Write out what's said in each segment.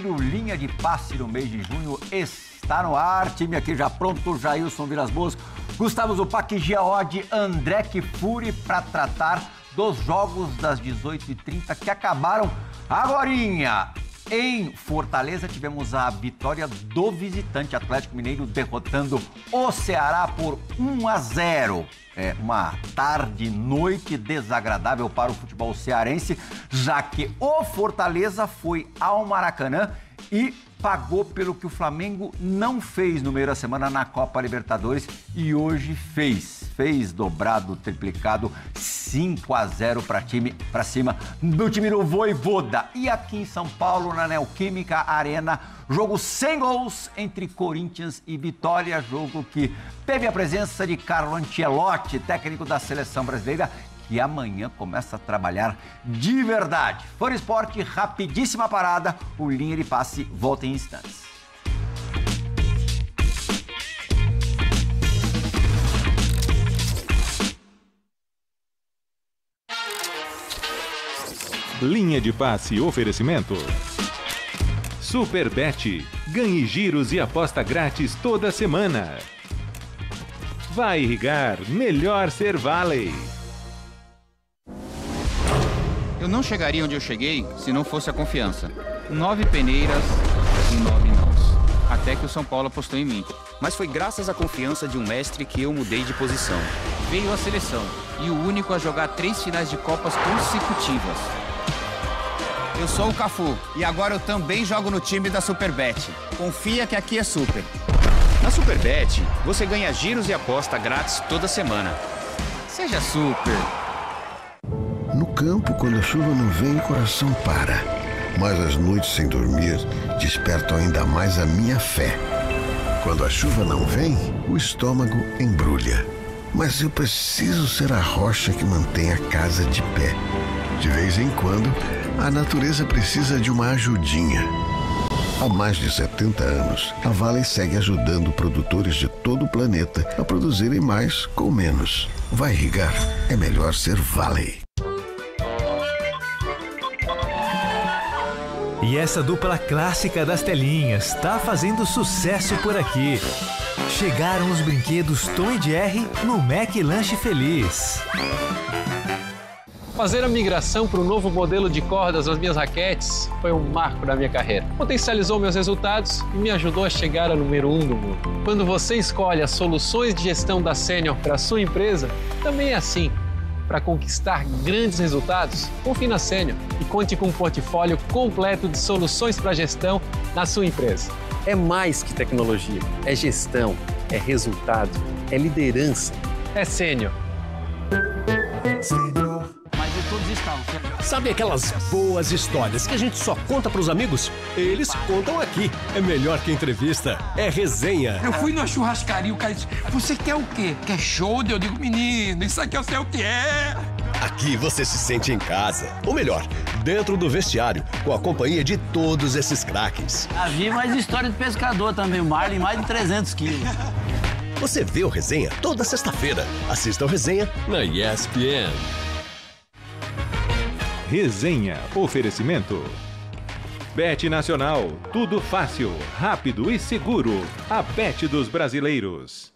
sempre o Linha de Passe no mês de junho está no ar. Time aqui já pronto, Jailson Vilas Boas, Gustavo Zupac, Giaodi, André Kfouri para tratar dos jogos das 18h30 que acabaram agorinha. Em Fortaleza tivemos a vitória do visitante Atlético Mineiro derrotando o Ceará por 1-0. É uma tarde, noite desagradável para o futebol cearense, já que o Fortaleza foi ao Maracanã e pagou pelo que o Flamengo não fez no meio da semana na Copa Libertadores e hoje fez. Fez dobrado, triplicado, 5-0 para cima do time do Vojvoda. E aqui em São Paulo, na Neoquímica Arena, jogo sem gols entre Corinthians e Vitória, jogo que teve a presença de Carlo Ancelotti, técnico da seleção brasileira, que amanhã começa a trabalhar de verdade. For Esporte, rapidíssima parada, o Linha de Passe volta em instantes. Linha de Passe oferecimento. Superbet. Ganhe giros e aposta grátis toda semana. Vai irrigar, melhor ser Valley. Eu não chegaria onde eu cheguei se não fosse a confiança. 9 peneiras e 9 nãos. Até que o São Paulo apostou em mim. Mas foi graças à confiança de um mestre que eu mudei de posição. Veio a seleção e o único a jogar 3 finais de Copas consecutivas. Eu sou o Cafu e agora eu também jogo no time da Superbet. Confia que aqui é super. Na Superbet, você ganha giros e aposta grátis toda semana. Seja super. No campo, quando a chuva não vem, o coração para. Mas as noites sem dormir despertam ainda mais a minha fé. Quando a chuva não vem, o estômago embrulha. Mas eu preciso ser a rocha que mantém a casa de pé. De vez em quando, a natureza precisa de uma ajudinha. Há mais de 70 anos, a Valley segue ajudando produtores de todo o planeta a produzirem mais com menos. Vai irrigar? É melhor ser Valley. E essa dupla clássica das telinhas tá fazendo sucesso por aqui. Chegaram os brinquedos Tom e Jerry no Mac Lanche Feliz. Fazer a migração para o novo modelo de cordas nas minhas raquetes foi um marco na minha carreira. Potencializou meus resultados e me ajudou a chegar a número 1 do mundo. Quando você escolhe as soluções de gestão da Senior para a sua empresa, também é assim. Para conquistar grandes resultados, confie na Senior e conte com um portfólio completo de soluções para gestão na sua empresa. É mais que tecnologia, é gestão, é resultado, é liderança, é Senior. Sabe aquelas boas histórias que a gente só conta pros amigos? Eles contam aqui. É melhor que entrevista. É resenha. Eu fui numa churrascaria, o cara disse, você quer o quê? Quer show? Eu digo, menino, isso aqui eu sei o que é. Aqui você se sente em casa. Ou melhor, dentro do vestiário, com a companhia de todos esses craques. Havia mais história de pescador também, o Marlin, mais de 300 quilos. Você vê o Resenha toda sexta-feira. Assista o Resenha na ESPN. Resenha, oferecimento. Bet Nacional, tudo fácil, rápido e seguro. A Bet dos brasileiros.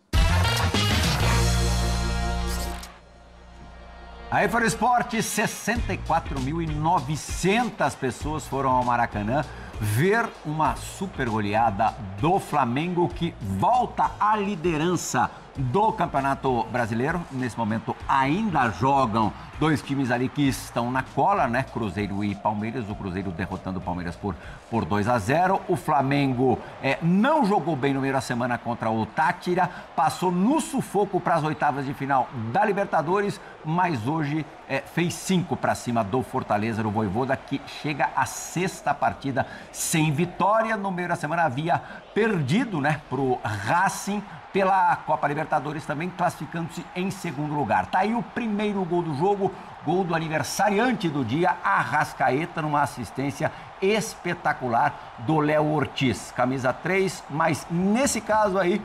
Aí For Esporte, 64.900 pessoas foram ao Maracanã ver uma super goleada do Flamengo que volta à liderança do Campeonato Brasileiro. Nesse momento ainda jogam dois times ali que estão na cola, né? Cruzeiro e Palmeiras. O Cruzeiro derrotando o Palmeiras por 2-0. O Flamengo não jogou bem no meio da semana contra o Táchira. Passou no sufoco para as oitavas de final da Libertadores, mas hoje fez 5 para cima do Fortaleza, do Vojvoda, que chega à 6ª partida sem vitória. No meio da semana havia perdido, né, pro Racing pela Copa Libertadores, também classificando-se em 2º lugar. Tá aí o primeiro gol do jogo, gol do aniversariante do dia, Arrascaeta, numa assistência espetacular do Léo Ortiz. Camisa 3, mas nesse caso aí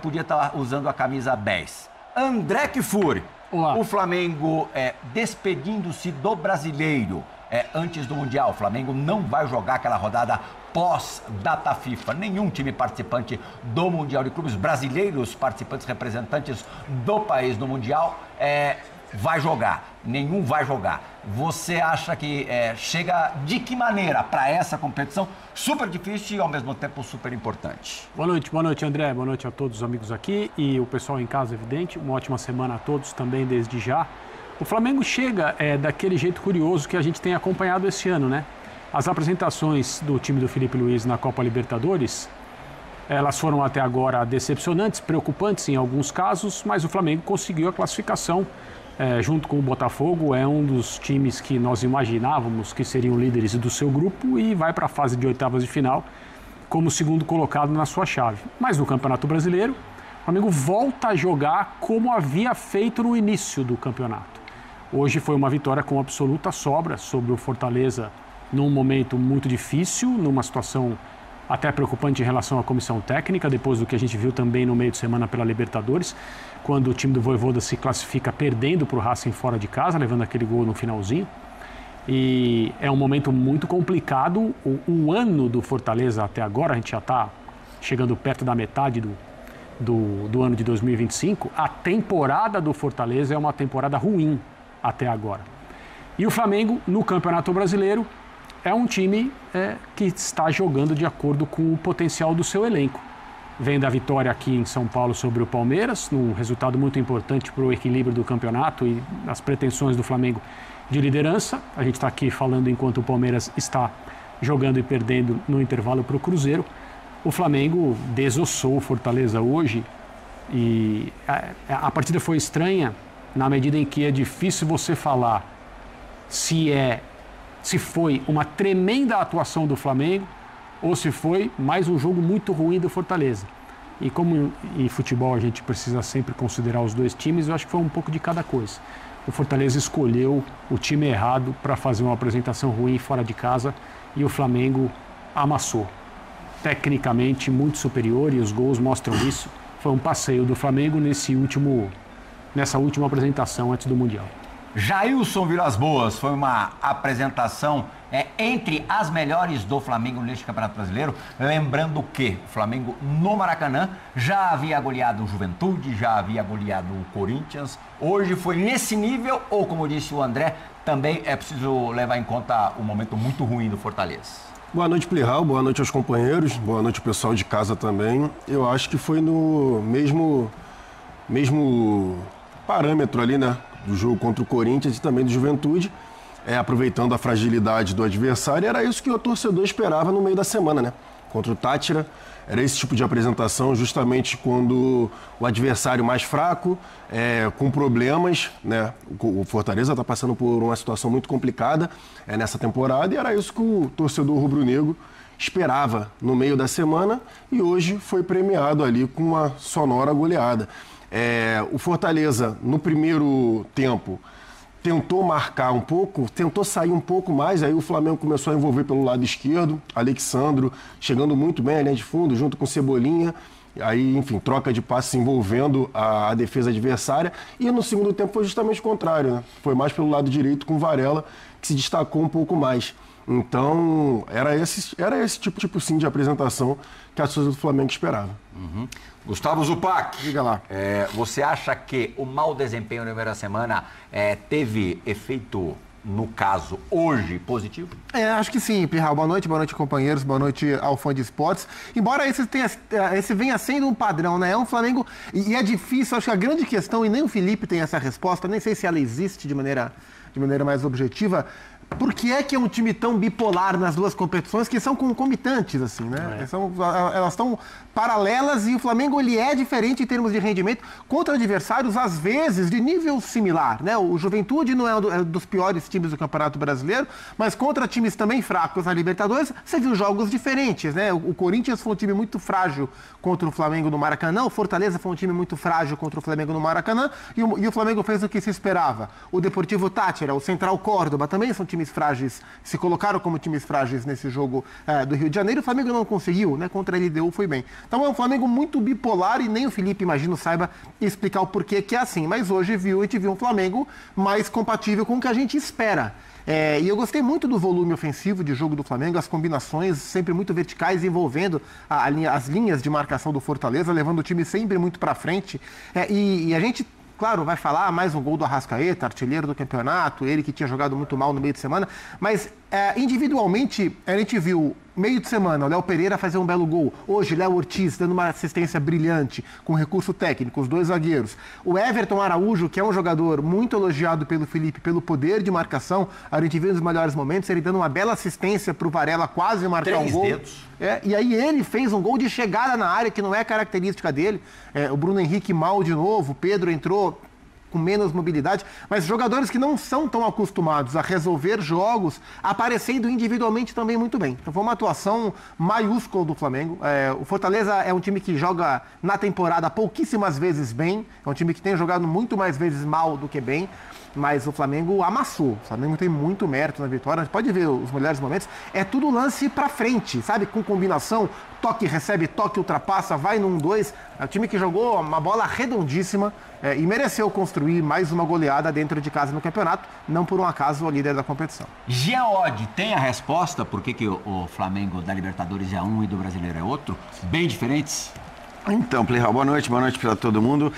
podia estar usando a camisa 10. André Kfouri, o Flamengo despedindo-se do Brasileiro. Antes do Mundial, o Flamengo não vai jogar aquela rodada pós-data FIFA. Nenhum time participante do Mundial de Clubes, brasileiros participantes representantes do país no Mundial, vai jogar. Nenhum vai jogar. Você acha que chega de que maneira para essa competição super difícil e ao mesmo tempo super importante? Boa noite André, boa noite a todos os amigos aqui e o pessoal em casa, evidente. Uma ótima semana a todos também desde já. O Flamengo chega daquele jeito curioso que a gente tem acompanhado esse ano, né? As apresentações do time do Felipe Luiz na Copa Libertadores, elas foram até agora decepcionantes, preocupantes em alguns casos, mas o Flamengo conseguiu a classificação junto com o Botafogo. É um dos times que nós imaginávamos que seriam líderes do seu grupo e vai para a fase de oitavas de final como segundo colocado na sua chave. Mas no Campeonato Brasileiro, o Flamengo volta a jogar como havia feito no início do campeonato. Hoje foi uma vitória com absoluta sobra sobre o Fortaleza, num momento muito difícil, numa situação até preocupante em relação à comissão técnica, depois do que a gente viu também no meio de semana pela Libertadores, quando o time do Vojvoda se classifica perdendo para o Racing fora de casa, levando aquele gol no finalzinho. E é um momento muito complicado. O ano do Fortaleza até agora, a gente já está chegando perto da metade do ano de 2025, a temporada do Fortaleza é uma temporada ruim até agora. E o Flamengo, no Campeonato Brasileiro, é um time que está jogando de acordo com o potencial do seu elenco. Vem da vitória aqui em São Paulo sobre o Palmeiras, num resultado muito importante para o equilíbrio do campeonato e as pretensões do Flamengo de liderança. A gente está aqui falando enquanto o Palmeiras está jogando e perdendo no intervalo para o Cruzeiro. O Flamengo desossou o Fortaleza hoje e a partida foi estranha na medida em que é difícil você falar se foi uma tremenda atuação do Flamengo ou se foi mais um jogo muito ruim do Fortaleza. E como em futebol a gente precisa sempre considerar os dois times, eu acho que foi um pouco de cada coisa. O Fortaleza escolheu o time errado para fazer uma apresentação ruim fora de casa e o Flamengo amassou. Tecnicamente muito superior e os gols mostram isso. Foi um passeio do Flamengo nessa última apresentação antes do Mundial. Jailson Vilas Boas, foi uma apresentação entre as melhores do Flamengo neste Campeonato Brasileiro. Lembrando que o Flamengo no Maracanã já havia goleado o Juventude, já havia goleado o Corinthians. Hoje foi nesse nível ou, como disse o André, também é preciso levar em conta o momento muito ruim do Fortaleza? Boa noite, Plihal, boa noite aos companheiros, boa noite ao pessoal de casa também. Eu acho que foi no mesmo parâmetro ali, né? Do jogo contra o Corinthians e também do Juventude, aproveitando a fragilidade do adversário. Era isso que o torcedor esperava no meio da semana, né? Contra o Táchira, era esse tipo de apresentação, justamente quando o adversário mais fraco, com problemas, né? O Fortaleza está passando por uma situação muito complicada nessa temporada e era isso que o torcedor rubro-negro esperava no meio da semana e hoje foi premiado ali com uma sonora goleada. O Fortaleza, no primeiro tempo, tentou marcar um pouco, tentou sair um pouco mais, aí o Flamengo começou a envolver pelo lado esquerdo, Alexandro chegando muito bem à linha de fundo, junto com Cebolinha, aí, enfim, troca de passes envolvendo a defesa adversária, e no segundo tempo foi justamente o contrário, né? Foi mais pelo lado direito com Varela, que se destacou um pouco mais. Então, era esse tipo sim de apresentação que a torcida do Flamengo esperava. Uhum. Gustavo Zupac, diga lá. Você acha que o mau desempenho na primeira semana teve efeito, no caso, hoje, positivo? Acho que sim, Plihal. Boa noite, companheiros, boa noite ao fã de esportes. Embora esse venha sendo um padrão, né? É um Flamengo, e é difícil, acho que a grande questão, e nem o Felipe tem essa resposta, nem sei se ela existe de maneira mais objetiva. Por que é um time tão bipolar nas duas competições que são concomitantes, assim, né? Elas estão paralelas e o Flamengo ele é diferente em termos de rendimento contra adversários, às vezes, de nível similar, né? O Juventude não é dos piores times do Campeonato Brasileiro, mas contra times também fracos na Libertadores, você viu jogos diferentes, né? O Corinthians foi um time muito frágil contra o Flamengo no Maracanã, o Fortaleza foi um time muito frágil contra o Flamengo no Maracanã e o Flamengo fez o que se esperava. O Deportivo Táchira, o Central Córdoba também são times frágeis, se colocaram como times frágeis nesse jogo do Rio de Janeiro. O Flamengo não conseguiu, né? Contra a LDU foi bem. Então é um Flamengo muito bipolar e nem o Felipe, imagino, saiba explicar o porquê que é assim. Mas hoje a gente viu um Flamengo mais compatível com o que a gente espera. E eu gostei muito do volume ofensivo de jogo do Flamengo, as combinações sempre muito verticais, envolvendo as linhas de marcação do Fortaleza, levando o time sempre muito para frente. E a gente, claro, vai falar mais um gol do Arrascaeta, artilheiro do campeonato, ele que tinha jogado muito mal no meio de semana, mas individualmente a gente viu meio de semana o Léo Pereira fazer um belo gol, hoje Léo Ortiz dando uma assistência brilhante com recurso técnico, os dois zagueiros, o Everton Araújo, que é um jogador muito elogiado pelo Felipe pelo poder de marcação, a gente viu nos melhores momentos ele dando uma bela assistência para o Varela quase marcar um gol. E aí ele fez um gol de chegada na área que não é característica dele, o Bruno Henrique mal de novo, o Pedro entrou com menos mobilidade, mas jogadores que não são tão acostumados a resolver jogos, aparecendo individualmente também muito bem. Então foi uma atuação maiúscula do Flamengo. O Fortaleza é um time que joga na temporada pouquíssimas vezes bem, é um time que tem jogado muito mais vezes mal do que bem, mas o Flamengo amassou. O Flamengo tem muito mérito na vitória. A gente pode ver os melhores momentos. É tudo lance pra frente, sabe? Com combinação, toque, recebe, toque, ultrapassa, vai no 1-2. É um time que jogou uma bola redondíssima e mereceu construir mais uma goleada dentro de casa no campeonato, não por um acaso o líder da competição. Geode, tem a resposta por que o Flamengo da Libertadores é um e do Brasileiro é outro? Bem diferentes? Então, Playhall, boa noite para todo mundo.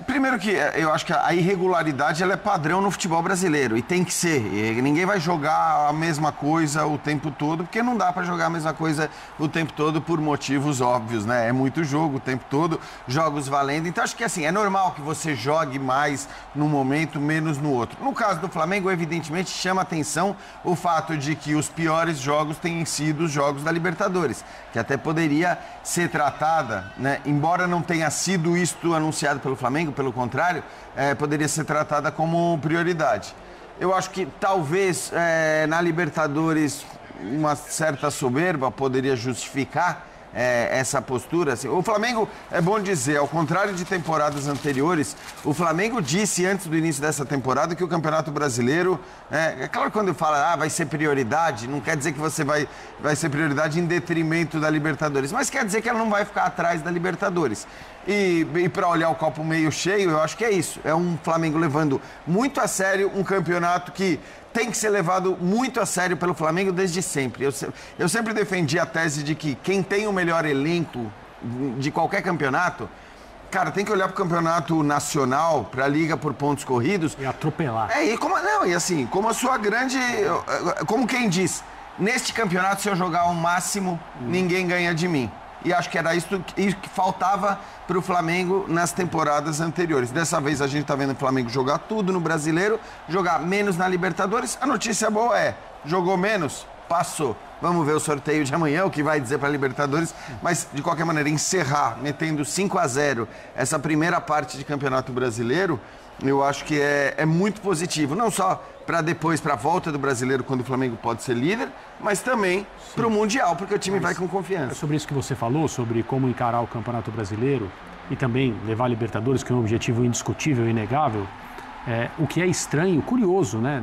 Primeiro que eu acho que a irregularidade ela é padrão no futebol brasileiro e tem que ser. Ninguém vai jogar a mesma coisa o tempo todo, porque não dá para jogar a mesma coisa o tempo todo por motivos óbvios, né? É muito jogo o tempo todo, jogos valendo. Então, acho que assim, é normal que você jogue mais num momento, menos no outro. No caso do Flamengo, evidentemente, chama atenção o fato de que os piores jogos tenham sido os jogos da Libertadores, que até poderia ser tratada, né? Embora não tenha sido isto anunciado pelo Flamengo, pelo contrário, poderia ser tratada como prioridade. Eu acho que talvez na Libertadores uma certa soberba poderia justificar essa postura. Assim, o Flamengo, é bom dizer, ao contrário de temporadas anteriores, o Flamengo disse antes do início dessa temporada que o Campeonato Brasileiro, é claro que quando fala vai ser prioridade, não quer dizer que você vai ser prioridade em detrimento da Libertadores, mas quer dizer que ela não vai ficar atrás da Libertadores. E para olhar o copo meio cheio, eu acho que é isso. É um Flamengo levando muito a sério um campeonato que tem que ser levado muito a sério pelo Flamengo desde sempre. Eu sempre defendi a tese de que quem tem o melhor elenco de qualquer campeonato, cara, tem que olhar para o campeonato nacional, para a liga por pontos corridos. E atropelar. Como a sua grande... Como quem diz, neste campeonato, se eu jogar ao máximo, ninguém ganha de mim. E acho que era isso que faltava para o Flamengo nas temporadas anteriores. Dessa vez a gente está vendo o Flamengo jogar tudo no Brasileiro, jogar menos na Libertadores. A notícia boa jogou menos, passou. Vamos ver o sorteio de amanhã, o que vai dizer para a Libertadores. Mas, de qualquer maneira, encerrar metendo 5-0 essa primeira parte de Campeonato Brasileiro, eu acho que é muito positivo. Não só para depois, para a volta do Brasileiro, quando o Flamengo pode ser líder, mas também para o Mundial, porque o time vai com confiança. É sobre isso que você falou, sobre como encarar o Campeonato Brasileiro e também levar a Libertadores, que é um objetivo indiscutível e inegável. O que é estranho, curioso, né?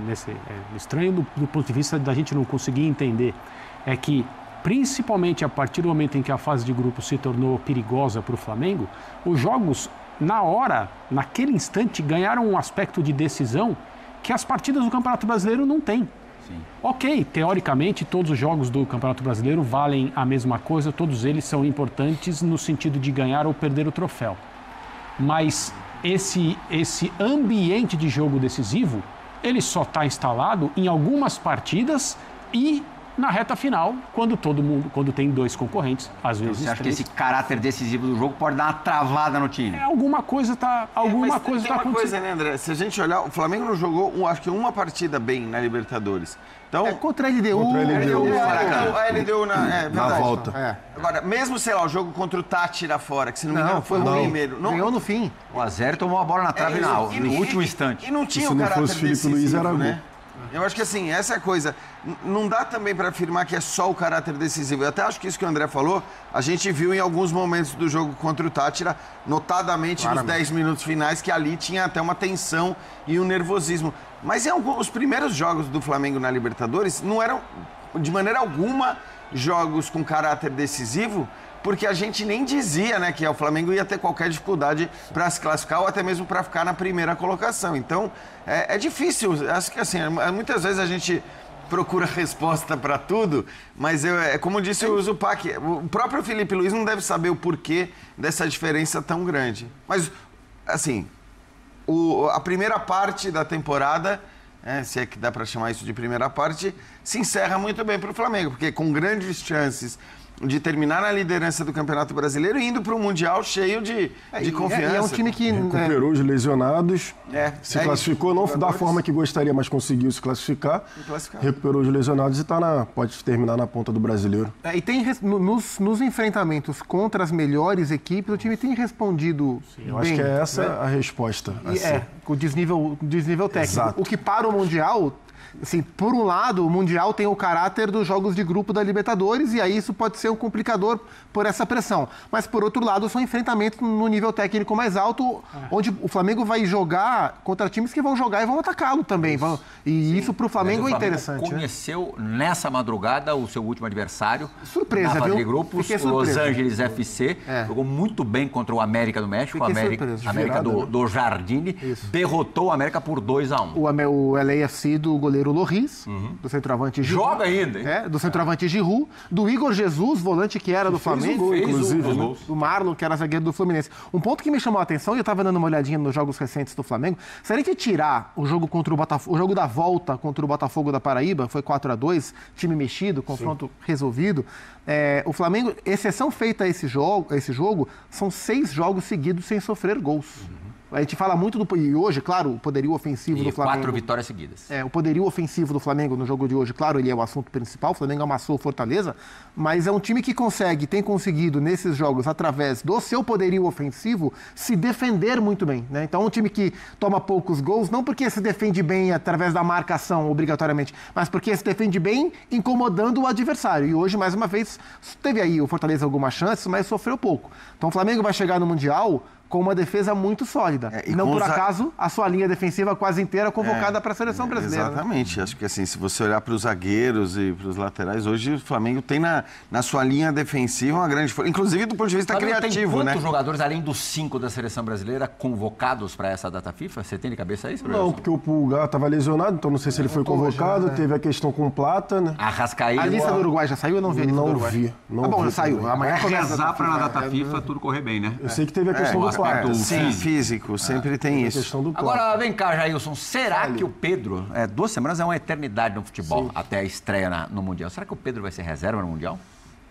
Estranho do ponto de vista da gente não conseguir entender, é que, principalmente a partir do momento em que a fase de grupo se tornou perigosa para o Flamengo, os jogos, na hora, naquele instante, ganharam um aspecto de decisão que as partidas do Campeonato Brasileiro não têm. Sim. Ok, teoricamente, todos os jogos do Campeonato Brasileiro valem a mesma coisa, todos eles são importantes no sentido de ganhar ou perder o troféu. Mas esse ambiente de jogo decisivo, ele só está instalado em algumas partidas e na reta final, quando tem dois concorrentes, às vezes Você acha que esse caráter decisivo do jogo pode dar uma travada no time? Alguma coisa está acontecendo. Coisa, né, André? Se a gente olhar, o Flamengo não jogou, acho que uma partida bem na Libertadores. Então, contra a LDU. A LDU na volta. Agora, mesmo, sei lá, o jogo contra o Tátira fora, que se não me engano foi o primeiro. Ganhou no fim. O 1-0 tomou a bola na trave no último instante. E não tinha o caráter decisivo, Felipe Luiz, era né? Eu acho que assim, essa é a coisa. Não dá também para afirmar que é só o caráter decisivo. Eu até acho que isso que o André falou, a gente viu em alguns momentos do jogo contra o Tátira, notadamente nos 10 minutos finais, que ali tinha até uma tensão e um nervosismo. Mas os primeiros jogos do Flamengo na Libertadores não eram, de maneira alguma, jogos com caráter decisivo, porque a gente nem dizia, né, que o Flamengo ia ter qualquer dificuldade para se classificar ou até mesmo para ficar na primeira colocação. Então, é difícil. Acho que assim, muitas vezes a gente procura resposta para tudo, mas como disse o Zupac, o próprio Felipe Luiz não deve saber o porquê dessa diferença tão grande. Mas, assim, a primeira parte da temporada, se é que dá para chamar isso de primeira parte, se encerra muito bem para o Flamengo, porque com grandes chances de terminar na liderança do Campeonato Brasileiro e indo para o Mundial cheio de confiança. É um time que recuperou os lesionados, se classificou não da forma que gostaria, mas conseguiu se classificar. Recuperou os lesionados e pode terminar na ponta do Brasileiro. E tem nos enfrentamentos contra as melhores equipes, o time tem respondido bem. Eu acho que é essa a resposta. Com o desnível técnico. Exato. O que para o Mundial... Assim, por um lado, o Mundial tem o caráter dos jogos de grupo da Libertadores e aí isso pode ser um complicador por essa pressão. Mas, por outro lado, são enfrentamentos no nível técnico mais alto, onde o Flamengo vai jogar contra times que vão jogar e vão atacá-lo também. Isso para o Flamengo é interessante. O conheceu nessa madrugada o seu último adversário. Surpresa, na fase viu? de grupos, o Los Angeles FC. Jogou muito bem contra o América do México, o América do Jardine. Derrotou o América por 2-1. O LAFC do goleiro Loris, do centroavante Giroud. Joga ainda, hein? Do centroavante Giroud, do Igor Jesus, volante que era do Flamengo, do Marlon, que era zagueiro do Fluminense. Um ponto que me chamou a atenção, e eu estava dando uma olhadinha nos jogos recentes do Flamengo, se a gente tirar o jogo contra o Botafogo, o jogo da volta contra o Botafogo da Paraíba, foi 4-2, time mexido, confronto resolvido. O Flamengo, exceção feita a esse jogo, são 6 jogos seguidos sem sofrer gols. A gente fala muito e hoje, claro, o poderio ofensivo do Flamengo... 4 vitórias seguidas. O poderio ofensivo do Flamengo no jogo de hoje, claro, ele é o assunto principal. O Flamengo amassou o Fortaleza, mas é um time que tem conseguido nesses jogos, através do seu poderio ofensivo, se defender muito bem, né? Então, é um time que toma poucos gols, não porque se defende bem através da marcação, obrigatoriamente, mas porque se defende bem incomodando o adversário. E hoje, mais uma vez, teve aí o Fortaleza algumas chances, mas sofreu pouco. Então, o Flamengo vai chegar no Mundial com uma defesa muito sólida. E não por acaso, a sua linha defensiva quase inteira convocada para a seleção brasileira. Exatamente. Né? Acho que assim, se você olhar para os zagueiros e para os laterais, hoje o Flamengo tem na sua linha defensiva uma grande força, inclusive do ponto de vista criativo. Tem quantos jogadores, além dos 5 da seleção brasileira, convocados para essa data FIFA? Você tem de cabeça isso? Não, porque o Pulgar estava lesionado, então não sei se ele foi convocado. Teve a questão com o Plata, né? Arrascaeta. A lista do Uruguai já saiu ou não vi a lista do Uruguai? Vi. Já saiu. Amanhã começa a para na data FIFA tudo correr bem, né? Eu sei que teve a questão do Plata. Sim, físico, sempre tem isso. Agora, vem cá, Jailson, será que o Pedro, 2 semanas é uma eternidade no futebol, até a estreia no Mundial, será que o Pedro vai ser reserva no Mundial?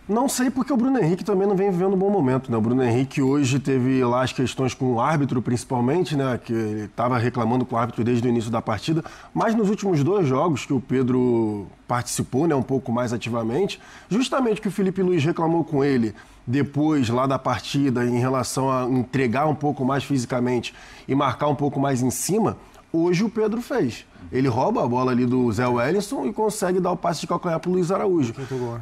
Não sei, porque o Bruno Henrique também não vem vivendo um bom momento, né? O Bruno Henrique hoje teve lá as questões com o árbitro, principalmente, né? Que ele estava reclamando com o árbitro desde o início da partida, mas nos últimos 2 jogos que o Pedro participou, né? Um pouco mais ativamente, justamente que o Felipe Luiz reclamou com ele depois lá da partida em relação a entregar um pouco mais fisicamente e marcar um pouco mais em cima, hoje o Pedro fez. Ele rouba a bola ali do Zé Wellington e consegue dar o passe de calcanhar para o Luiz Araújo.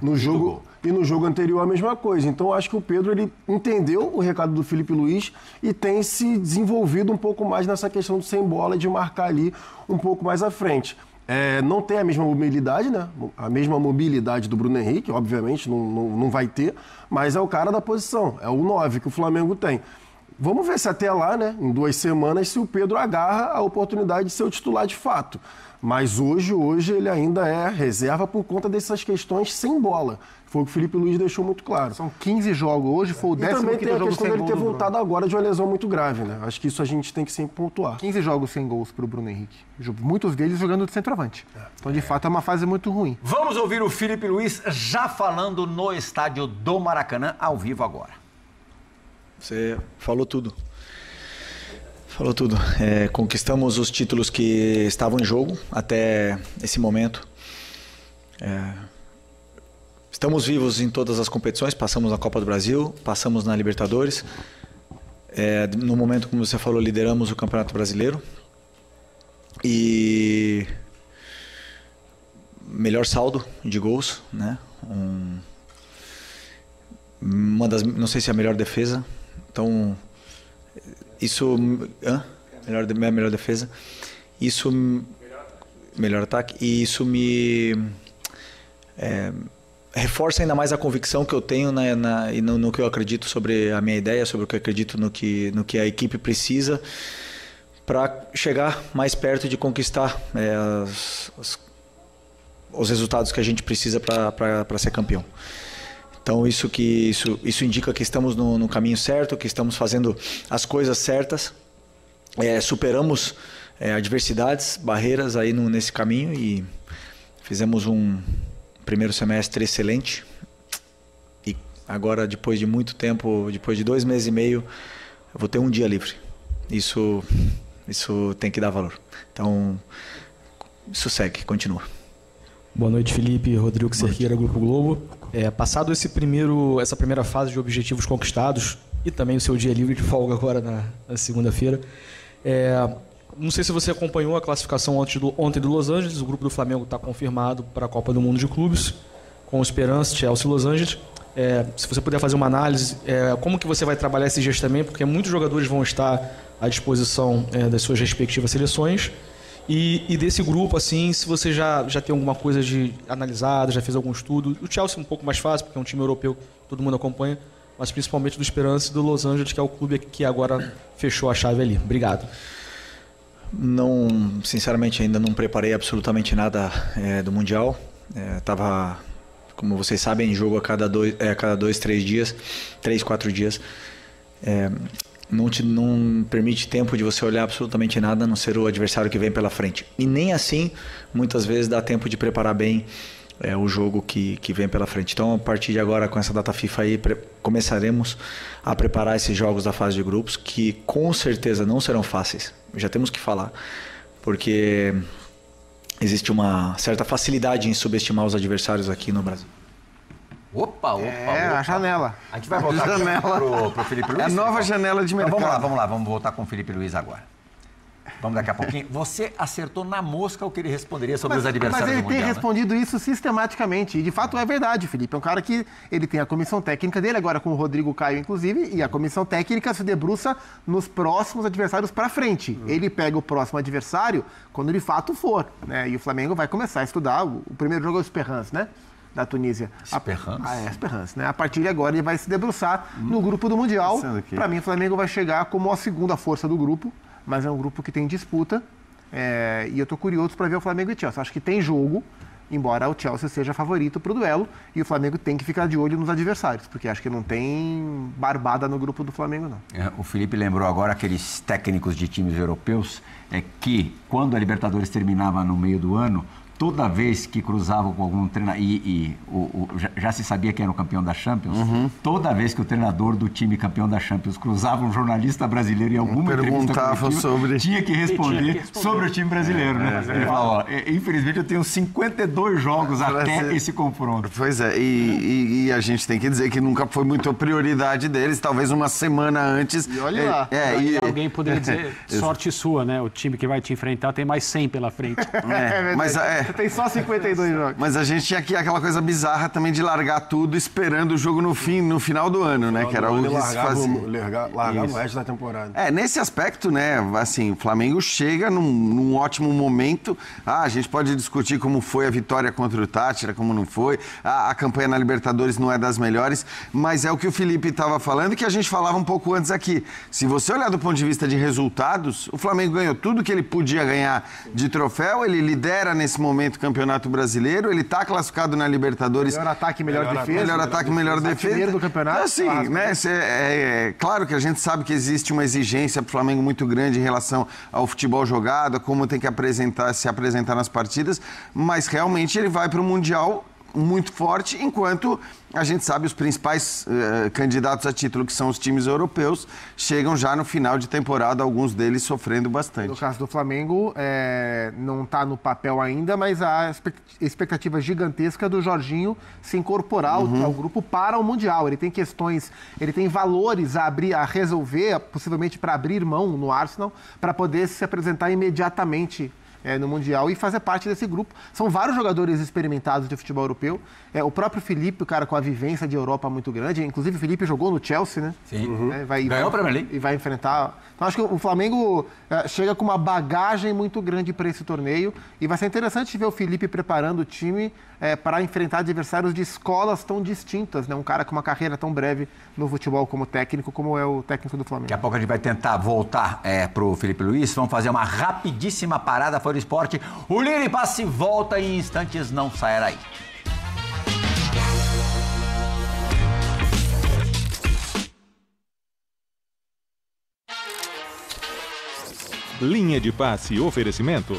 No jogo anterior a mesma coisa. Então acho que o Pedro ele entendeu o recado do Felipe Luiz e tem se desenvolvido um pouco mais nessa questão do sem bola, de marcar ali um pouco mais à frente. Não tem a mesma mobilidade, né? A mesma mobilidade do Bruno Henrique, obviamente, não vai ter, mas é o cara da posição, é o 9 que o Flamengo tem. Vamos ver se até lá, né, em 2 semanas, se o Pedro agarra a oportunidade de ser o titular de fato. Mas hoje ele ainda é reserva por conta dessas questões sem bola. Foi o que o Felipe Luiz deixou muito claro. São 15 jogos hoje, foi o 10º jogo sem gol. E também tem a questão dele ter voltado agora de uma lesão muito grave, né? Acho que isso a gente tem que sempre pontuar. 15 jogos sem gols para o Bruno Henrique. Muitos deles jogando de centroavante. Então, de fato, é uma fase muito ruim. Vamos ouvir o Felipe Luiz já falando no estádio do Maracanã, ao vivo agora. Você falou tudo. Falou tudo. Conquistamos os títulos que estavam em jogo até esse momento. Estamos vivos em todas as competições, passamos na Copa do Brasil, passamos na Libertadores. No momento, como você falou, lideramos o Campeonato Brasileiro. E melhor saldo de gols, né? Não sei se é a melhor defesa. Então, isso... melhor defesa. Isso... Melhor ataque. E isso me... reforça ainda mais a convicção que eu tenho no que eu acredito sobre a minha ideia, sobre o que eu acredito no que a equipe precisa para chegar mais perto de conquistar os resultados que a gente precisa para ser campeão. Então isso indica que estamos no caminho certo, que estamos fazendo as coisas certas, superamos adversidades, barreiras aí nesse caminho e fizemos um primeiro semestre excelente. E agora, depois de muito tempo, depois de 2 meses e meio, eu vou ter um dia livre. Isso tem que dar valor. Então, isso segue, continua. Boa noite, Felipe. Rodrigo Cerqueira, Grupo Globo. Passado essa primeira fase de objetivos conquistados e também o seu dia livre de folga agora na segunda-feira, não sei se você acompanhou a classificação ontem do Los Angeles. O grupo do Flamengo está confirmado para a Copa do Mundo de Clubes, com Esperance, Chelsea e Los Angeles. Se você puder fazer uma análise, como que você vai trabalhar esses dias também, porque muitos jogadores vão estar à disposição das suas respectivas seleções. E desse grupo, assim, se você já tem alguma coisa analisada, já fez algum estudo. O Chelsea é um pouco mais fácil, porque é um time europeu que todo mundo acompanha, mas principalmente do Esperance e do Los Angeles, que é o clube que agora fechou a chave ali. Obrigado. Não, sinceramente, ainda não preparei absolutamente nada do Mundial. Tava, como vocês sabem, em jogo a cada 2, 3 dias, 3, 4 dias. Não permite tempo de você olhar absolutamente nada, a não ser o adversário que vem pela frente. E nem assim, muitas vezes, dá tempo de preparar bem o jogo que vem pela frente. Então, a partir de agora, com essa data FIFA aí, começaremos a preparar esses jogos da fase de grupos, que com certeza não serão fáceis. Já temos que falar, porque existe uma certa facilidade em subestimar os adversários aqui no Brasil. Opa. A janela. A gente vai voltar pro Felipe Luiz. É a nova janela de mercado. Então, vamos lá, vamos voltar com o Felipe Luiz agora. Vamos daqui a pouquinho. Você acertou na mosca o que ele responderia sobre os adversários do Mundial. Mas ele tem respondido isso sistematicamente. E de fato é verdade, Felipe. É um cara que ele tem a comissão técnica dele, agora com o Rodrigo Caio, inclusive, e a comissão técnica se debruça nos próximos adversários para frente. Ele pega o próximo adversário quando de fato for, né? E o Flamengo vai começar a estudar. O primeiro jogo é o Esperance, né? Da Tunísia. Esperance, né? A partir de agora ele vai se debruçar no grupo do Mundial. Para mim, o Flamengo vai chegar como a segunda força do grupo, mas é um grupo que tem disputa. E eu tô curioso para ver o Flamengo e o Chelsea. Acho que tem jogo, embora o Chelsea seja favorito para o duelo, e o Flamengo tem que ficar de olho nos adversários, porque acho que não tem barbada no grupo do Flamengo, não. O Felipe lembrou agora aqueles técnicos de times europeus que, quando a Libertadores terminava no meio do ano, toda vez que cruzavam com algum treinador, já se sabia quem era o campeão da Champions, toda vez que o treinador do time campeão da Champions cruzava um jornalista brasileiro em alguma entrevista coletiva, tinha que responder sobre o time brasileiro, né? Ele falava, infelizmente eu tenho 52 jogos até esse confronto. Pois é, e a gente tem que dizer que nunca foi muito a prioridade deles, talvez uma semana antes. E olha lá. Alguém poderia dizer, sorte sua, né? O time que vai te enfrentar tem mais 100 pela frente. Mas Você tem só 52 jogos. Mas a gente tinha aqui aquela coisa bizarra também de largar tudo esperando o jogo no final do ano, né? Que era o que se fazia. Largar no resto da temporada. Nesse aspecto, né? Assim, o Flamengo chega num ótimo momento. A gente pode discutir como foi a vitória contra o Tátira, como não foi. A campanha na Libertadores não é das melhores, mas é o que o Felipe estava falando e que a gente falava um pouco antes aqui. Se você olhar do ponto de vista de resultados, o Flamengo ganhou tudo que ele podia ganhar de troféu, ele lidera nesse momento o Campeonato Brasileiro, ele está classificado na Libertadores. Melhor ataque, melhor defesa. Melhor ataque, melhor defesa. Primeiro do campeonato. Assim, né? Claro que a gente sabe que existe uma exigência para o Flamengo muito grande em relação ao futebol jogado, a como tem que se apresentar nas partidas, mas realmente ele vai para o Mundial muito forte, enquanto a gente sabe os principais candidatos a título, que são os times europeus, chegam já no final de temporada, alguns deles sofrendo bastante. No caso do Flamengo, não está no papel ainda, mas há expectativa gigantesca do Jorginho se incorporar ao grupo para o Mundial. Ele tem questões, ele tem valores a resolver, possivelmente para abrir mão no Arsenal, para poder se apresentar imediatamente no Mundial e fazer parte desse grupo. São vários jogadores experimentados de futebol europeu. O próprio Felipe, o cara com a vivência de Europa muito grande. Inclusive, o Felipe jogou no Chelsea, né? Sim. Ganhou a Premier League. E vai enfrentar... Então, acho que o Flamengo chega com uma bagagem muito grande para esse torneio. E vai ser interessante ver o Felipe preparando o time para enfrentar adversários de escolas tão distintas, né? Um cara com uma carreira tão breve no futebol como técnico, como é o técnico do Flamengo. Daqui a pouco a gente vai tentar voltar para o Felipe Luiz. Vamos fazer uma rapidíssima parada fora do esporte. O Linha de Passe volta em instantes, não saia daí. Linha de Passe oferecimento.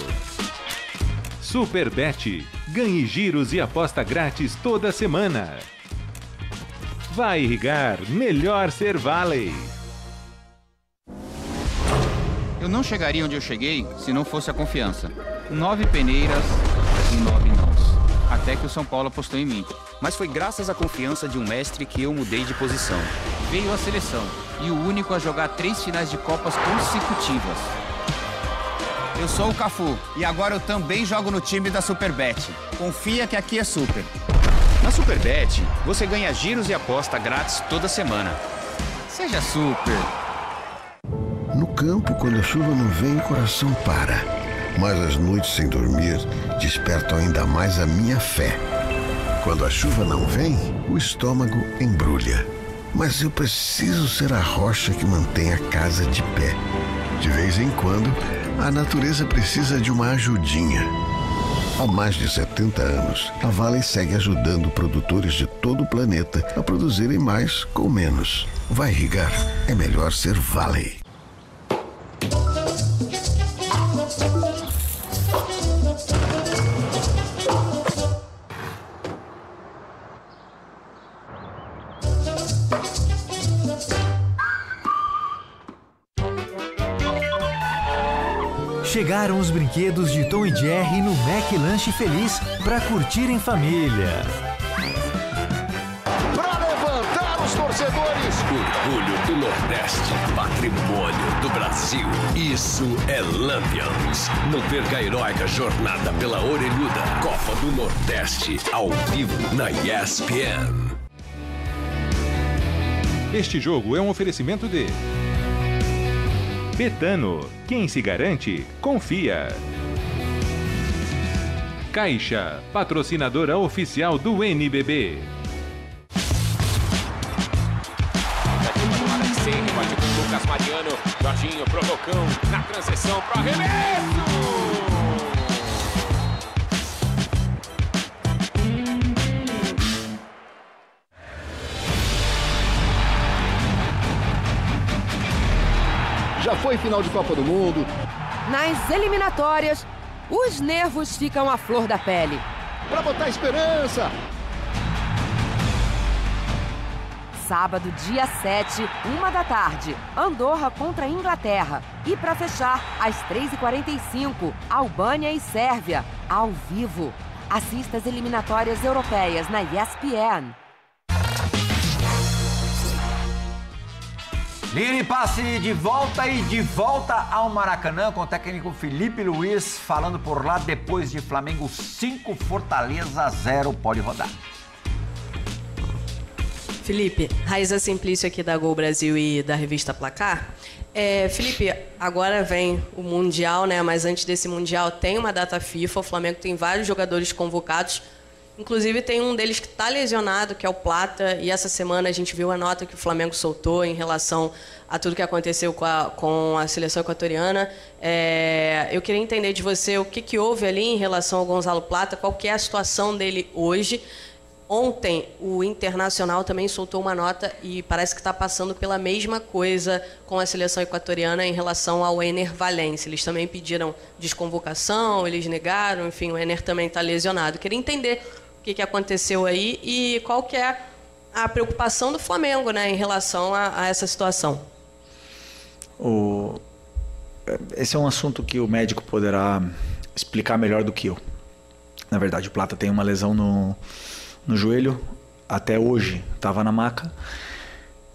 Superbet. Ganhe giros e aposta grátis toda semana. Vai irrigar, melhor ser Valley. Eu não chegaria onde eu cheguei se não fosse a confiança. 9 peneiras e 9 nãos. Até que o São Paulo apostou em mim. Mas foi graças à confiança de um mestre que eu mudei de posição. Veio a seleção e o único a jogar 3 finais de Copas consecutivas. Eu sou o Cafu e agora eu também jogo no time da Superbet. Confia que aqui é super. Na Superbet, você ganha giros e aposta grátis toda semana. Seja super. No campo, quando a chuva não vem, o coração para. Mas as noites sem dormir despertam ainda mais a minha fé. Quando a chuva não vem, o estômago embrulha. Mas eu preciso ser a rocha que mantém a casa de pé. De vez em quando, a natureza precisa de uma ajudinha. Há mais de 70 anos, a Valley segue ajudando produtores de todo o planeta a produzirem mais com menos. Vai irrigar? É melhor ser Valley. Chegaram os brinquedos de Tom e Jerry no Mac Lanche Feliz para curtir em família. Para levantar os torcedores. Orgulho do Nordeste, patrimônio do Brasil. Isso é Lampions. Não perca a heróica jornada pela orelhuda Copa do Nordeste, ao vivo na ESPN. Este jogo é um oferecimento de Betano. Quem se garante, confia. Caixa, patrocinadora oficial do NBB. Alexandre bate com o Lucas Mariano. Jorginho provocão na transição para arremesso. Já foi final de Copa do Mundo. Nas eliminatórias, os nervos ficam à flor da pele. Para botar esperança. Sábado, dia 7, 1h, Andorra contra a Inglaterra. E para fechar, às 3h45, Albânia e Sérvia, ao vivo. Assista as eliminatórias europeias na ESPN. Linha de Passe de volta ao Maracanã com o técnico Felipe Luiz falando por lá depois de Flamengo 5, Fortaleza 0. Pode rodar. Felipe, Raíza Simplício aqui da Gol Brasil e da revista Placar. Felipe, agora vem o Mundial, né? Mas antes desse Mundial tem uma data FIFA, o Flamengo tem vários jogadores convocados. Inclusive tem um deles que está lesionado, que é o Plata, e essa semana a gente viu a nota que o Flamengo soltou em relação a tudo que aconteceu com a seleção equatoriana. Eu queria entender de você o que houve ali em relação ao Gonzalo Plata, qual que é a situação dele hoje. Ontem o Internacional também soltou uma nota e parece que está passando pela mesma coisa com a seleção equatoriana em relação ao Ener Valencia. Eles também pediram desconvocação, eles negaram, enfim, o Ener também está lesionado. Queria entender o que aconteceu aí e qual que é a preocupação do Flamengo, né, em relação a essa situação. Esse é um assunto que o médico poderá explicar melhor do que eu. Na verdade, o Plata tem uma lesão no joelho, até hoje estava na maca.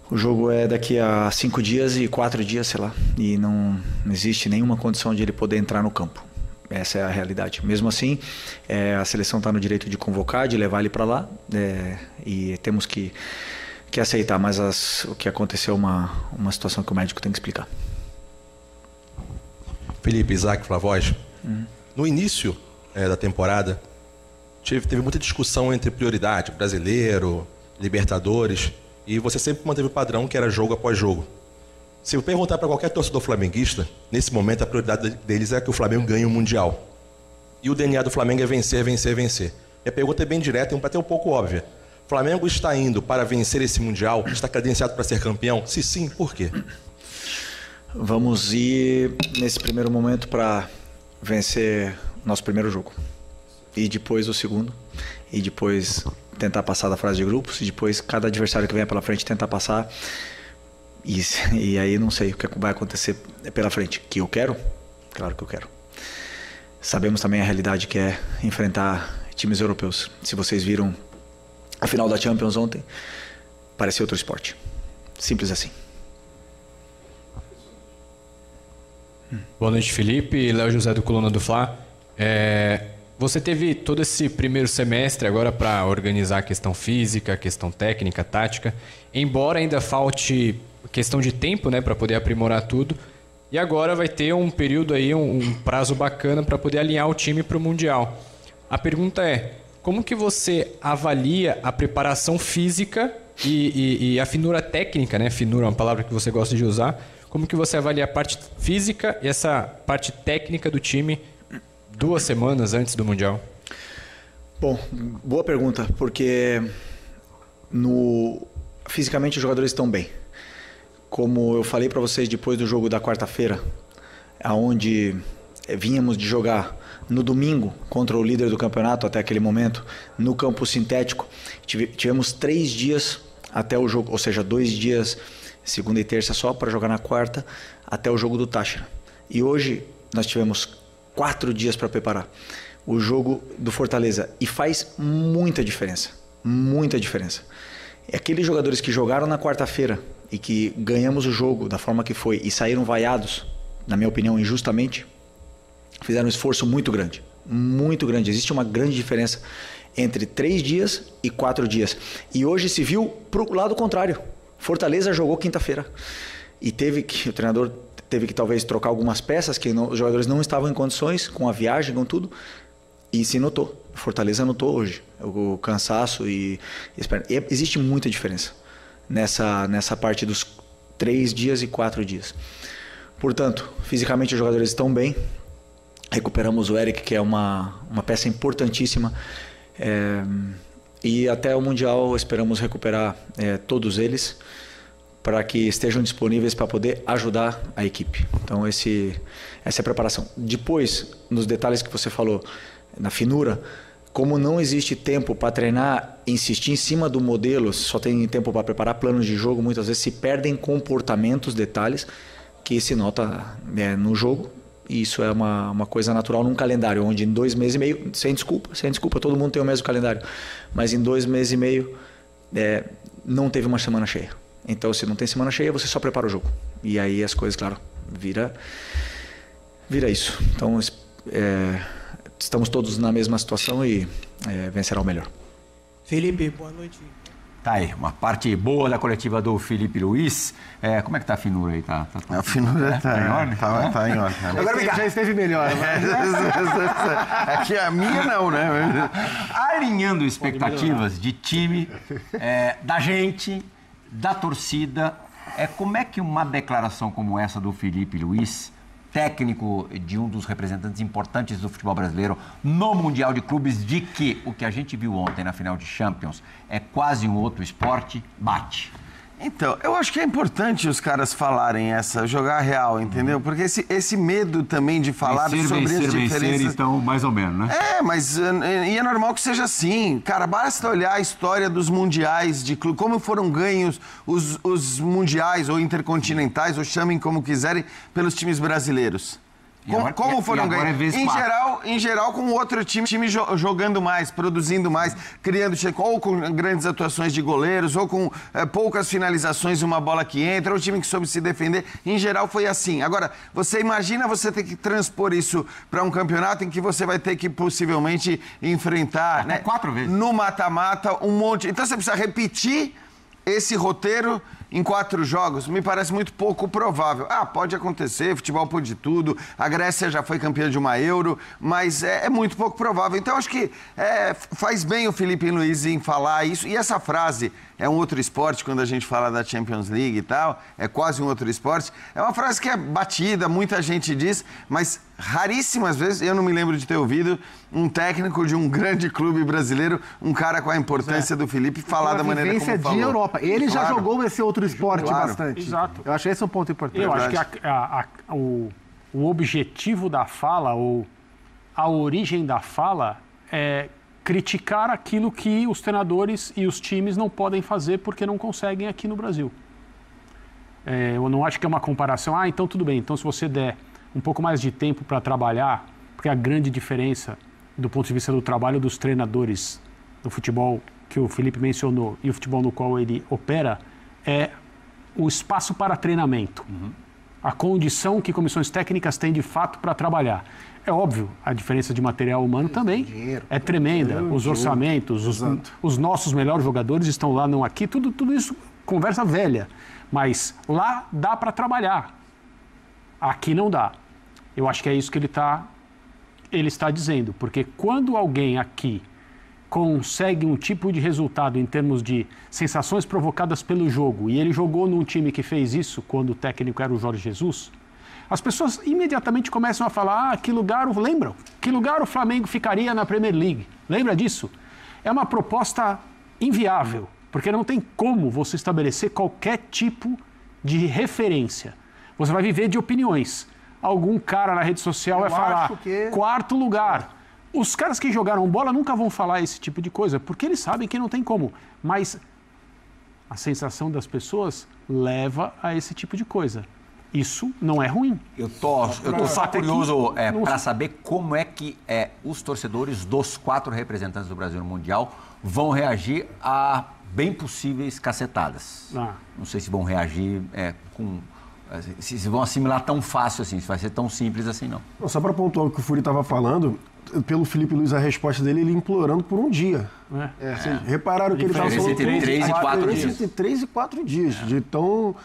O jogo é daqui a 5 dias e 4 dias, sei lá, e não existe nenhuma condição de ele poder entrar no campo. Essa é a realidade. Mesmo assim, a seleção está no direito de convocar, de levar ele para lá, e temos que aceitar. Mas o que aconteceu é uma situação que o médico tem que explicar. Felipe, Isaac, Flavoz. No início da temporada, teve muita discussão entre prioridade, brasileiro, Libertadores, e você sempre manteve o padrão que era jogo após jogo. Se eu perguntar para qualquer torcedor flamenguista, nesse momento a prioridade deles é que o Flamengo ganhe o Mundial. E o DNA do Flamengo é vencer, vencer, vencer. Minha pergunta é bem direta e até um pouco óbvia. O Flamengo está indo para vencer esse Mundial? Está credenciado para ser campeão? Se sim, por quê? Vamos ir, nesse primeiro momento, para vencer nosso primeiro jogo. E depois o segundo. E depois tentar passar da fase de grupos. E depois cada adversário que venha pela frente tentar passar. E aí não sei o que vai acontecer pela frente. Que eu quero? Claro que eu quero. Sabemos também a realidade que é enfrentar times europeus. Se vocês viram a final da Champions ontem, parecia outro esporte. Simples assim. Boa noite, Felipe. Léo José do Coluna do Fla. Você teve todo esse primeiro semestre agora para organizar a questão física, a questão técnica, tática. Embora ainda falte questão de tempo, né, para poder aprimorar tudo. E agora vai ter um período aí, um prazo bacana para poder alinhar o time para o Mundial. A pergunta é, como que você avalia a preparação física e a finura técnica, né? Finura é uma palavra que você gosta de usar. Como que você avalia a parte física e essa parte técnica do time 2 semanas antes do Mundial? Bom, boa pergunta, porque fisicamente os jogadores estão bem. Como eu falei para vocês depois do jogo da quarta-feira, onde vínhamos de jogar no domingo contra o líder do campeonato até aquele momento, no campo sintético, tivemos 3 dias até o jogo, ou seja, 2 dias, segunda e terça só, para jogar na quarta, até o jogo do Táchira. E hoje nós tivemos 4 dias para preparar o jogo do Fortaleza. E faz muita diferença. Muita diferença. Aqueles jogadores que jogaram na quarta-feira e que ganhamos o jogo da forma que foi e saíram vaiados, na minha opinião, injustamente, fizeram um esforço muito grande. Muito grande. Existe uma grande diferença entre 3 dias e 4 dias. E hoje se viu para o lado contrário. Fortaleza jogou quinta-feira. E o treinador teve que talvez trocar algumas peças que os jogadores não estavam em condições, com a viagem, com tudo. E se notou. Fortaleza notou hoje o cansaço e existe muita diferença nessa parte dos 3 dias e 4 dias. Portanto, fisicamente os jogadores estão bem. Recuperamos o Eric, que é uma peça importantíssima. E até o Mundial esperamos recuperar todos eles para que estejam disponíveis para poder ajudar a equipe. Então essa é a preparação. Depois, nos detalhes que você falou, na finura, como não existe tempo para treinar, insistir em cima do modelo, só tem tempo para preparar planos de jogo, muitas vezes se perdem comportamentos, detalhes que se nota no jogo. E isso é uma coisa natural num calendário, onde em 2 meses e meio, sem desculpa, todo mundo tem o mesmo calendário, mas em 2 meses e meio não teve uma semana cheia. Então, se não tem semana cheia, você só prepara o jogo. E aí as coisas, claro, vira isso. Então, estamos todos na mesma situação e vencerá o melhor. Felipe, boa noite. Tá aí, uma parte boa da coletiva do Felipe Luiz. Como é que tá a finura aí? Tá a finura tá em ordem? Tá em ordem. Agora vem cá. Já esteve melhor. Aqui a minha não, né? Alinhando expectativas de time, da gente, da torcida, como é que uma declaração como essa do Felipe Luiz, técnico de um dos representantes importantes do futebol brasileiro no Mundial de Clubes, de que o que a gente viu ontem na final de Champions é quase um outro esporte, bate? Então, eu acho que é importante os caras falarem jogar real, entendeu? Porque esse medo também de falar sobre as diferenças... então, mais ou menos, né? Mas é normal que seja assim. Cara, basta olhar a história dos mundiais, de como foram ganhos os mundiais ou intercontinentais, ou chamem como quiserem, pelos times brasileiros. Como foram ganhos? Em geral, com outro time jogando mais, produzindo mais, criando, ou com grandes atuações de goleiros, ou com poucas finalizações, uma bola que entra, ou time que soube se defender. Em geral, foi assim. Agora, você imagina você ter que transpor isso para um campeonato em que você vai ter que possivelmente enfrentar, né, 4 vezes. No mata-mata, um monte. Então, você precisa repetir esse roteiro em 4 jogos, me parece muito pouco provável. Pode acontecer, futebol pode tudo, a Grécia já foi campeã de uma Euro, mas é muito pouco provável. Então, acho que faz bem o Felipe Luiz em falar isso. E essa frase, é um outro esporte, quando a gente fala da Champions League e tal, é quase um outro esporte. É uma frase que é batida, muita gente diz, mas raríssimas vezes, eu não me lembro de ter ouvido um técnico de um grande clube brasileiro, um cara com a importância do Felipe, falar da maneira como falou. De Europa. Ele já jogou esse outro esporte bastante. Exato. Eu acho esse um ponto importante. Eu acho que o objetivo da fala, ou a origem da fala, é criticar aquilo que os treinadores e os times não podem fazer porque não conseguem aqui no Brasil. Eu não acho que é uma comparação, então tudo bem, então se você der um pouco mais de tempo para trabalhar, porque a grande diferença do ponto de vista do trabalho dos treinadores do futebol que o Felipe mencionou e o futebol no qual ele opera é o espaço para treinamento, a condição que comissões técnicas têm de fato para trabalhar. É óbvio, a diferença de material humano também é tremenda. Os orçamentos, os nossos melhores jogadores estão lá, não aqui, tudo isso conversa velha. Mas lá dá para trabalhar. Aqui não dá. Eu acho que é isso que ele está dizendo. Porque quando alguém aqui consegue um tipo de resultado em termos de sensações provocadas pelo jogo, e ele jogou num time que fez isso quando o técnico era o Jorge Jesus, as pessoas imediatamente começam a falar, que lugar o Flamengo ficaria na Premier League? Lembra disso? É uma proposta inviável, porque não tem como você estabelecer qualquer tipo de referência. Você vai viver de opiniões. Algum cara na rede social vai falar, 4º lugar. Os caras que jogaram bola nunca vão falar esse tipo de coisa, porque eles sabem que não tem como. Mas a sensação das pessoas leva a esse tipo de coisa. Isso não é ruim. Eu tô só curioso para saber como é que os torcedores dos 4 representantes do Brasil no Mundial vão reagir a bem possíveis cacetadas. Não sei se vão reagir se vão assimilar tão fácil assim, se vai ser tão simples assim, não. Só para pontuar o que o Furi estava falando, pelo Felipe Luiz, a resposta dele, ele implorando por um dia. Vocês repararam que ele estava falando entre 3 e 4 dias. Entre 3 e 4 dias, de tão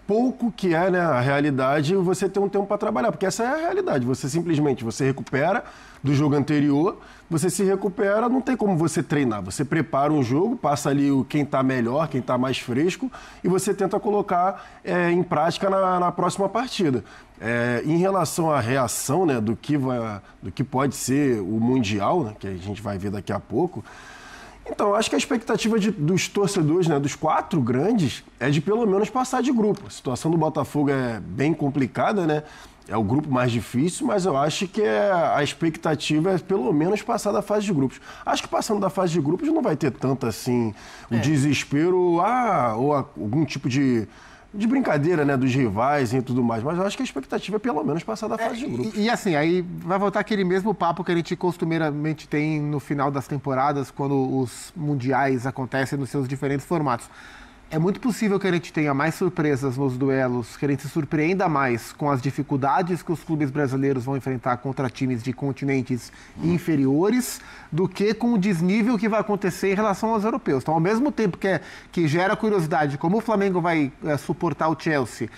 pouco que é, né, a realidade, você ter um tempo para trabalhar, porque essa é a realidade. Você simplesmente recupera do jogo anterior, você se recupera, não tem como você treinar. Você prepara um jogo, passa ali quem está melhor, quem está mais fresco, e você tenta colocar em prática na próxima partida. Em relação à reação, né, do que pode ser o Mundial, né, que a gente vai ver daqui a pouco, então, acho que a expectativa dos torcedores, né, dos 4 grandes, é de pelo menos passar de grupo. A situação do Botafogo é bem complicada, né? É o grupo mais difícil, mas eu acho que a expectativa é pelo menos passar da fase de grupos. Acho que passando da fase de grupos não vai ter tanto assim o desespero ou algum tipo de brincadeira, né, dos rivais e tudo mais, mas eu acho que a expectativa é pelo menos passar da fase de grupos. E assim, aí vai voltar aquele mesmo papo que a gente costumeiramente tem no final das temporadas, quando os mundiais acontecem nos seus diferentes formatos. É muito possível que a gente tenha mais surpresas nos duelos, que a gente se surpreenda mais com as dificuldades que os clubes brasileiros vão enfrentar contra times de continentes inferiores, do que com o desnível que vai acontecer em relação aos europeus. Então, ao mesmo tempo que gera curiosidade como o Flamengo vai suportar o Chelsea,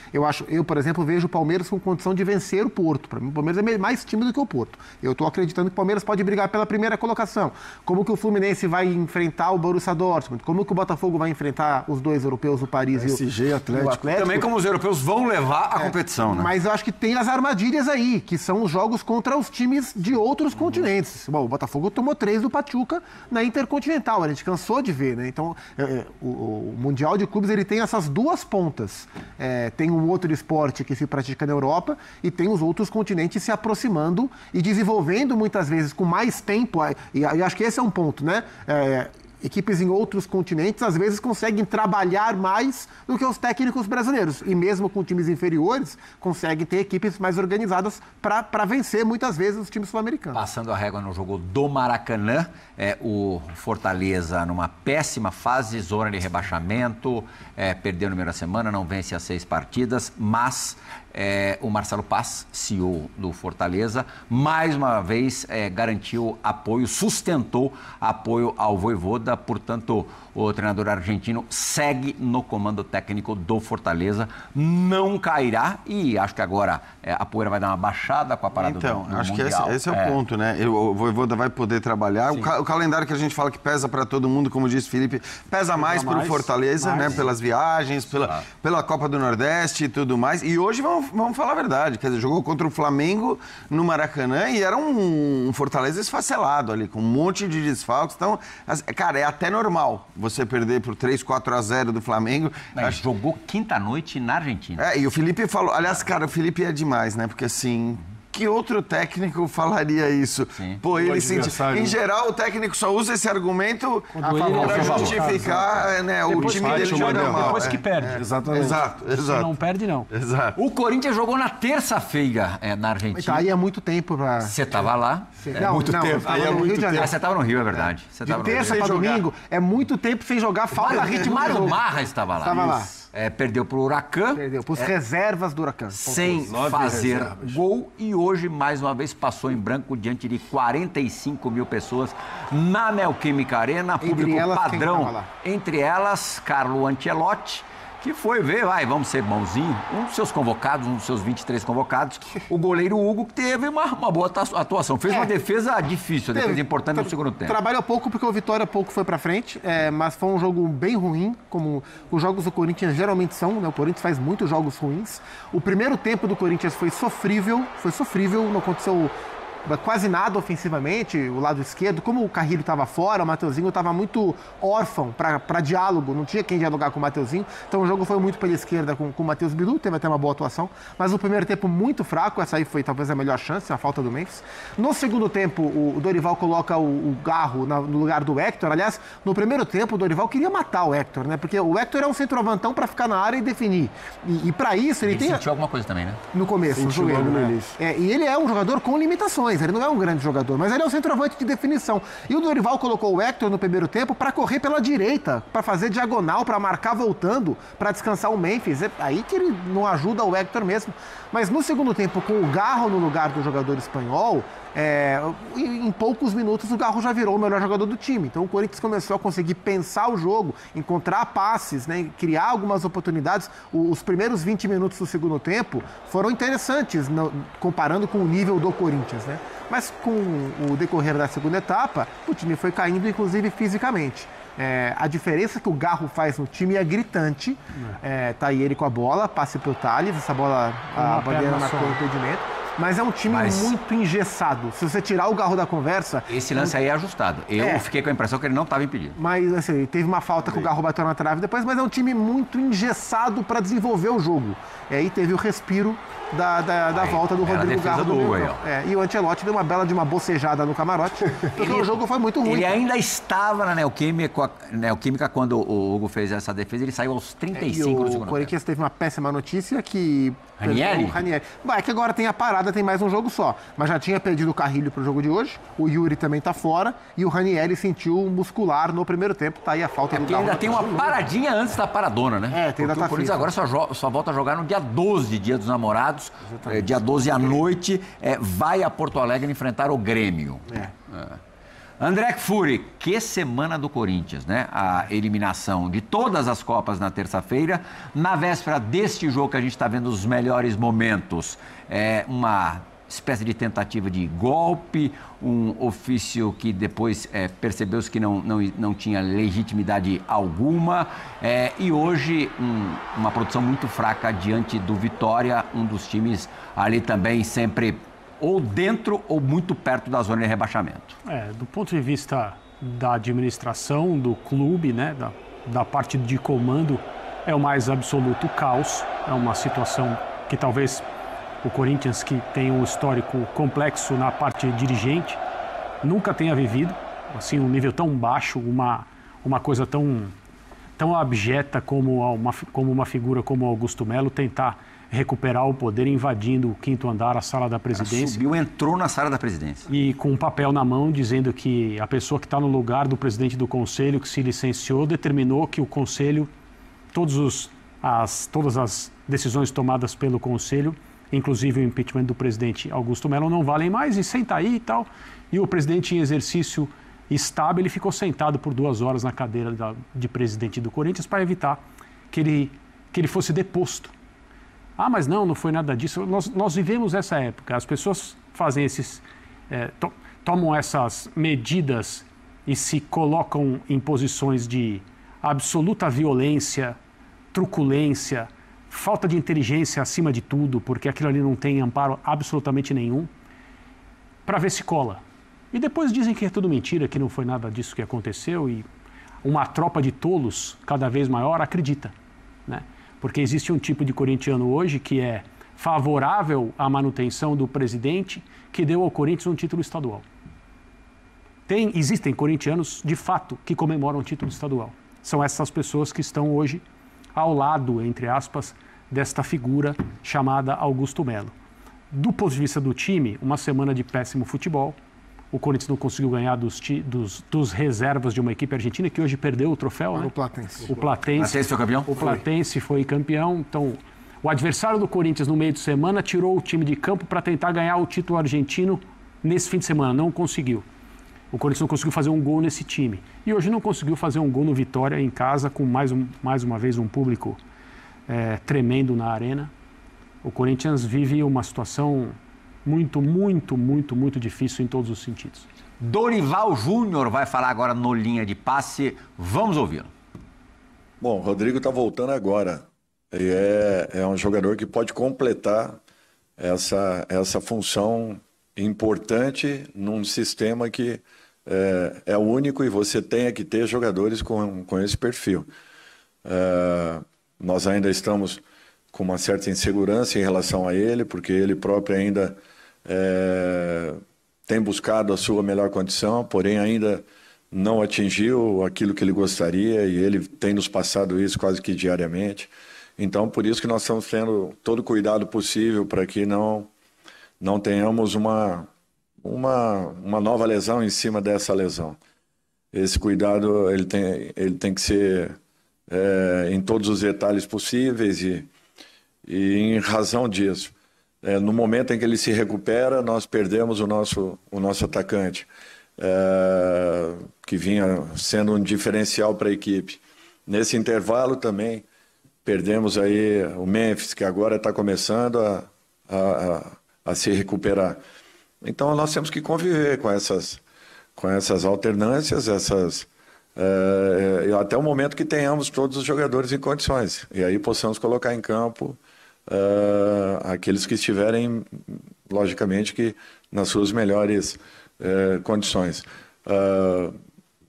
eu, por exemplo, vejo o Palmeiras com condição de vencer o Porto. Para mim, o Palmeiras é mais time do que o Porto. Eu estou acreditando que o Palmeiras pode brigar pela primeira colocação. Como que o Fluminense vai enfrentar o Borussia Dortmund? Como que o Botafogo vai enfrentar os dois europeus, o Paris PSG, e o Atlético. Também como os europeus vão levar a competição, né? Mas eu acho que tem as armadilhas aí, que são os jogos contra os times de outros continentes. Bom, o Botafogo tomou 3 do Pachuca na Intercontinental, a gente cansou de ver, né? Então, o Mundial de Clubes, ele tem essas 2 pontas. Tem um outro esporte que se pratica na Europa e tem os outros continentes se aproximando e desenvolvendo muitas vezes com mais tempo. E acho que esse é um ponto, né? equipes em outros continentes, às vezes, conseguem trabalhar mais do que os técnicos brasileiros. E mesmo com times inferiores, conseguem ter equipes mais organizadas para vencer, muitas vezes, os times sul-americanos. Passando a régua no jogo do Maracanã, o Fortaleza numa péssima fase, zona de rebaixamento, perdeu no meio da semana, não vence as 6 partidas, mas o Marcelo Paz, CEO do Fortaleza, mais uma vez garantiu apoio, sustentou apoio ao Vojvoda, portanto, o treinador argentino segue no comando técnico do Fortaleza, não cairá e acho que agora a poeira vai dar uma baixada com a parada do Mundial. Acho que esse é o ponto, né? O Vojvoda vai poder trabalhar. O calendário que a gente fala que pesa para todo mundo, como disse Felipe, pesa mais para o Fortaleza, né? Pelas viagens, pela Copa do Nordeste e tudo mais. E hoje, vamos falar a verdade, quer dizer, jogou contra o Flamengo no Maracanã e era um Fortaleza esfacelado ali, com um monte de desfalques. Então, cara, é até normal você perder por 3-4-0 do Flamengo. Jogou quinta-noite na Argentina. E o Felipe falou... Aliás, cara, o Felipe é demais, né? Porque, assim... Que outro técnico falaria isso? Sim. Pô, ele sente... Em geral, o técnico só usa esse argumento para justificar, né? O time dele joga mal. Depois que perde. Exatamente. Exato. Se não perde, não. Exato. O Corinthians jogou na terça-feira na Argentina. Então, aí é muito tempo para... Você estava lá? Muito tempo. Aí é muito tempo. Você estava no Rio, é verdade. De terça para domingo, é muito tempo sem jogar, falta ritmo. Mário Marra estava lá. Estava lá. Perdeu para o Huracan. Perdeu para os reservas do Huracan. Sem fazer gol. E hoje, mais uma vez, passou em branco diante de 45 mil pessoas na Neoquímica Arena. Público padrão. Entre elas, Carlo Ancelotti, que foi ver, vamos ser bonzinho, um dos seus convocados, um dos seus 23 convocados, o goleiro Hugo, que teve uma boa atuação. Fez uma defesa difícil, uma defesa importante no segundo tempo. Trabalhou pouco porque o Vitória pouco foi pra frente, mas foi um jogo bem ruim, como os jogos do Corinthians geralmente são, né? O Corinthians faz muitos jogos ruins. O primeiro tempo do Corinthians foi sofrível, não aconteceu quase nada ofensivamente, o lado esquerdo. Como o Carrilho estava fora, o Mateuzinho estava muito órfão para diálogo, não tinha quem dialogar com o Mateuzinho, então o jogo foi muito pela esquerda com o Matheus Bilu, teve até uma boa atuação, mas o primeiro tempo muito fraco, essa aí foi talvez a melhor chance, a falta do Memphis. No segundo tempo, o Dorival coloca o Garro no lugar do Hector. Aliás, no primeiro tempo o Dorival queria matar o Hector, né? Porque o Hector é um centroavantão para ficar na área e definir, e para isso ele tem... sentiu alguma coisa também, né? No começo, no joelho, né? E ele é um jogador com limitações, ele não é um grande jogador, mas ele é um centroavante de definição. E o Dorival colocou o Hector no primeiro tempo para correr pela direita, para fazer diagonal, para marcar voltando, para descansar o Memphis. É aí que ele não ajuda o Hector mesmo. Mas no segundo tempo, com o Garro no lugar do jogador espanhol, em poucos minutos o Garro já virou o melhor jogador do time. Então o Corinthians começou a conseguir pensar o jogo, encontrar passes, né, criar algumas oportunidades. Os primeiros 20 minutos do segundo tempo foram interessantes, comparando com o nível do Corinthians, né? Mas com o decorrer da segunda etapa, o time foi caindo, inclusive fisicamente. A diferença que o Garro faz no time é gritante. Tá aí ele com a bola, passe pro Thales, essa bola, a bandeira marcou o impedimento. Mas é um time muito engessado. Se você tirar o Garro da conversa... Esse lance aí é ajustado. Eu fiquei com a impressão que ele não estava impedido. Mas, assim, teve uma falta que o Garro bateu na trave depois, mas é um time muito engessado para desenvolver o jogo. E aí teve o respiro da volta do Rodrigo Garro do meio. E o Ancelotti deu uma bela de uma bocejada no camarote, porque o jogo foi muito ruim. Ele ainda estava na Neoquímica quando o Hugo fez essa defesa, ele saiu aos 35 do segundo tempo. O Corinthians teve uma péssima notícia que... Ranieri? É que agora tem a parada, tem mais um jogo só. Mas já tinha perdido o Carrilho pro jogo de hoje, o Yuri também tá fora, e o Ranieri sentiu um muscular no primeiro tempo, tá aí a falta do Garro. Ainda tem uma paradinha antes da paradona, né? Tem data o Corinthians agora só volta a jogar no dia 12, dia dos namorados, dia 12 à noite, vai a Porto Alegre enfrentar o Grêmio. André Fury, que semana do Corinthians, né? A eliminação de todas as Copas na terça-feira, na véspera deste jogo que a gente está vendo os melhores momentos, uma espécie de tentativa de golpe, um ofício que depois percebeu-se que não tinha legitimidade alguma, e hoje uma produção muito fraca diante do Vitória, um dos times ali também sempre ou dentro ou muito perto da zona de rebaixamento. Do ponto de vista da administração, do clube, né, da parte de comando, é o mais absoluto caos. É uma situação que talvez o Corinthians, que tem um histórico complexo na parte dirigente, nunca tenha vivido, assim, um nível tão baixo, uma coisa tão abjeta como uma figura como Augusto Melo tentar recuperar o poder invadindo o 5º andar, a sala da presidência. Subiu, entrou na sala da presidência. E com um papel na mão dizendo que a pessoa que está no lugar do presidente do conselho, que se licenciou, determinou que o conselho, todas as decisões tomadas pelo conselho, inclusive o impeachment do presidente Augusto Melo, não valem mais, e senta aí e tal. E o presidente em exercício estável, ele ficou sentado por 2 horas na cadeira de presidente do Corinthians para evitar que ele fosse deposto. Ah, mas não foi nada disso. Nós vivemos essa época. As pessoas fazem tomam essas medidas e se colocam em posições de absoluta violência, truculência, falta de inteligência acima de tudo, porque aquilo ali não tem amparo absolutamente nenhum, para ver se cola. E depois dizem que é tudo mentira, que não foi nada disso que aconteceu, e uma tropa de tolos cada vez maior acredita, né? Porque existe um tipo de corintiano hoje que é favorável à manutenção do presidente que deu ao Corinthians um título estadual. Existem corintianos, de fato, que comemoram o título estadual. São essas pessoas que estão hoje ao lado, entre aspas, desta figura chamada Augusto Melo. Do ponto de vista do time, uma semana de péssimo futebol. O Corinthians não conseguiu ganhar dos reservas de uma equipe argentina que hoje perdeu o troféu, né? O Platense. O Platense foi campeão? O Platense foi campeão. Então, o adversário do Corinthians no meio de semana tirou o time de campo para tentar ganhar o título argentino nesse fim de semana. Não conseguiu. O Corinthians não conseguiu fazer um gol nesse time. E hoje não conseguiu fazer um gol no Vitória em casa, com mais uma vez um público tremendo na arena. O Corinthians vive uma situação muito difícil em todos os sentidos. Dorival Júnior vai falar agora no Linha de Passe. Vamos ouvi-lo. Bom, o Rodrigo está voltando agora. E é um jogador que pode completar essa função importante num sistema que é único e você tem que ter jogadores com esse perfil. Nós ainda estamos com uma certa insegurança em relação a ele, porque ele próprio ainda tem buscado a sua melhor condição, porém ainda não atingiu aquilo que ele gostaria e ele tem nos passado isso quase que diariamente. Então, por isso que nós estamos tendo todo o cuidado possível para que não tenhamos uma nova lesão em cima dessa lesão. Esse cuidado ele tem que ser em todos os detalhes possíveis e em razão disso. No momento em que ele se recupera, nós perdemos o nosso atacante, que vinha sendo um diferencial para a equipe. Nesse intervalo também perdemos aí o Memphis, que agora está começando a se recuperar. Então nós temos que conviver com essas alternâncias, até o momento que tenhamos todos os jogadores em condições. E aí possamos colocar em campo aqueles que estiverem, logicamente, que nas suas melhores condições.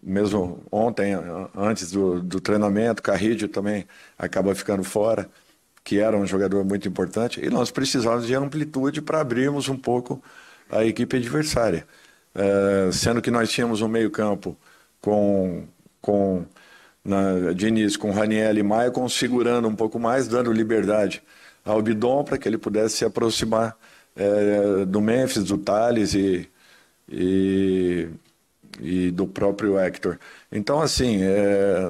Mesmo ontem, antes do treinamento, Carrillo também acaba ficando fora, que era um jogador muito importante, e nós precisávamos de amplitude para abrirmos um pouco a equipe adversária. Sendo que nós tínhamos um meio-campo de início com Raniel e Maicon segurando um pouco mais, dando liberdade ao Bidon para que ele pudesse se aproximar do Memphis, do Thales e do próprio Hector. Então, assim,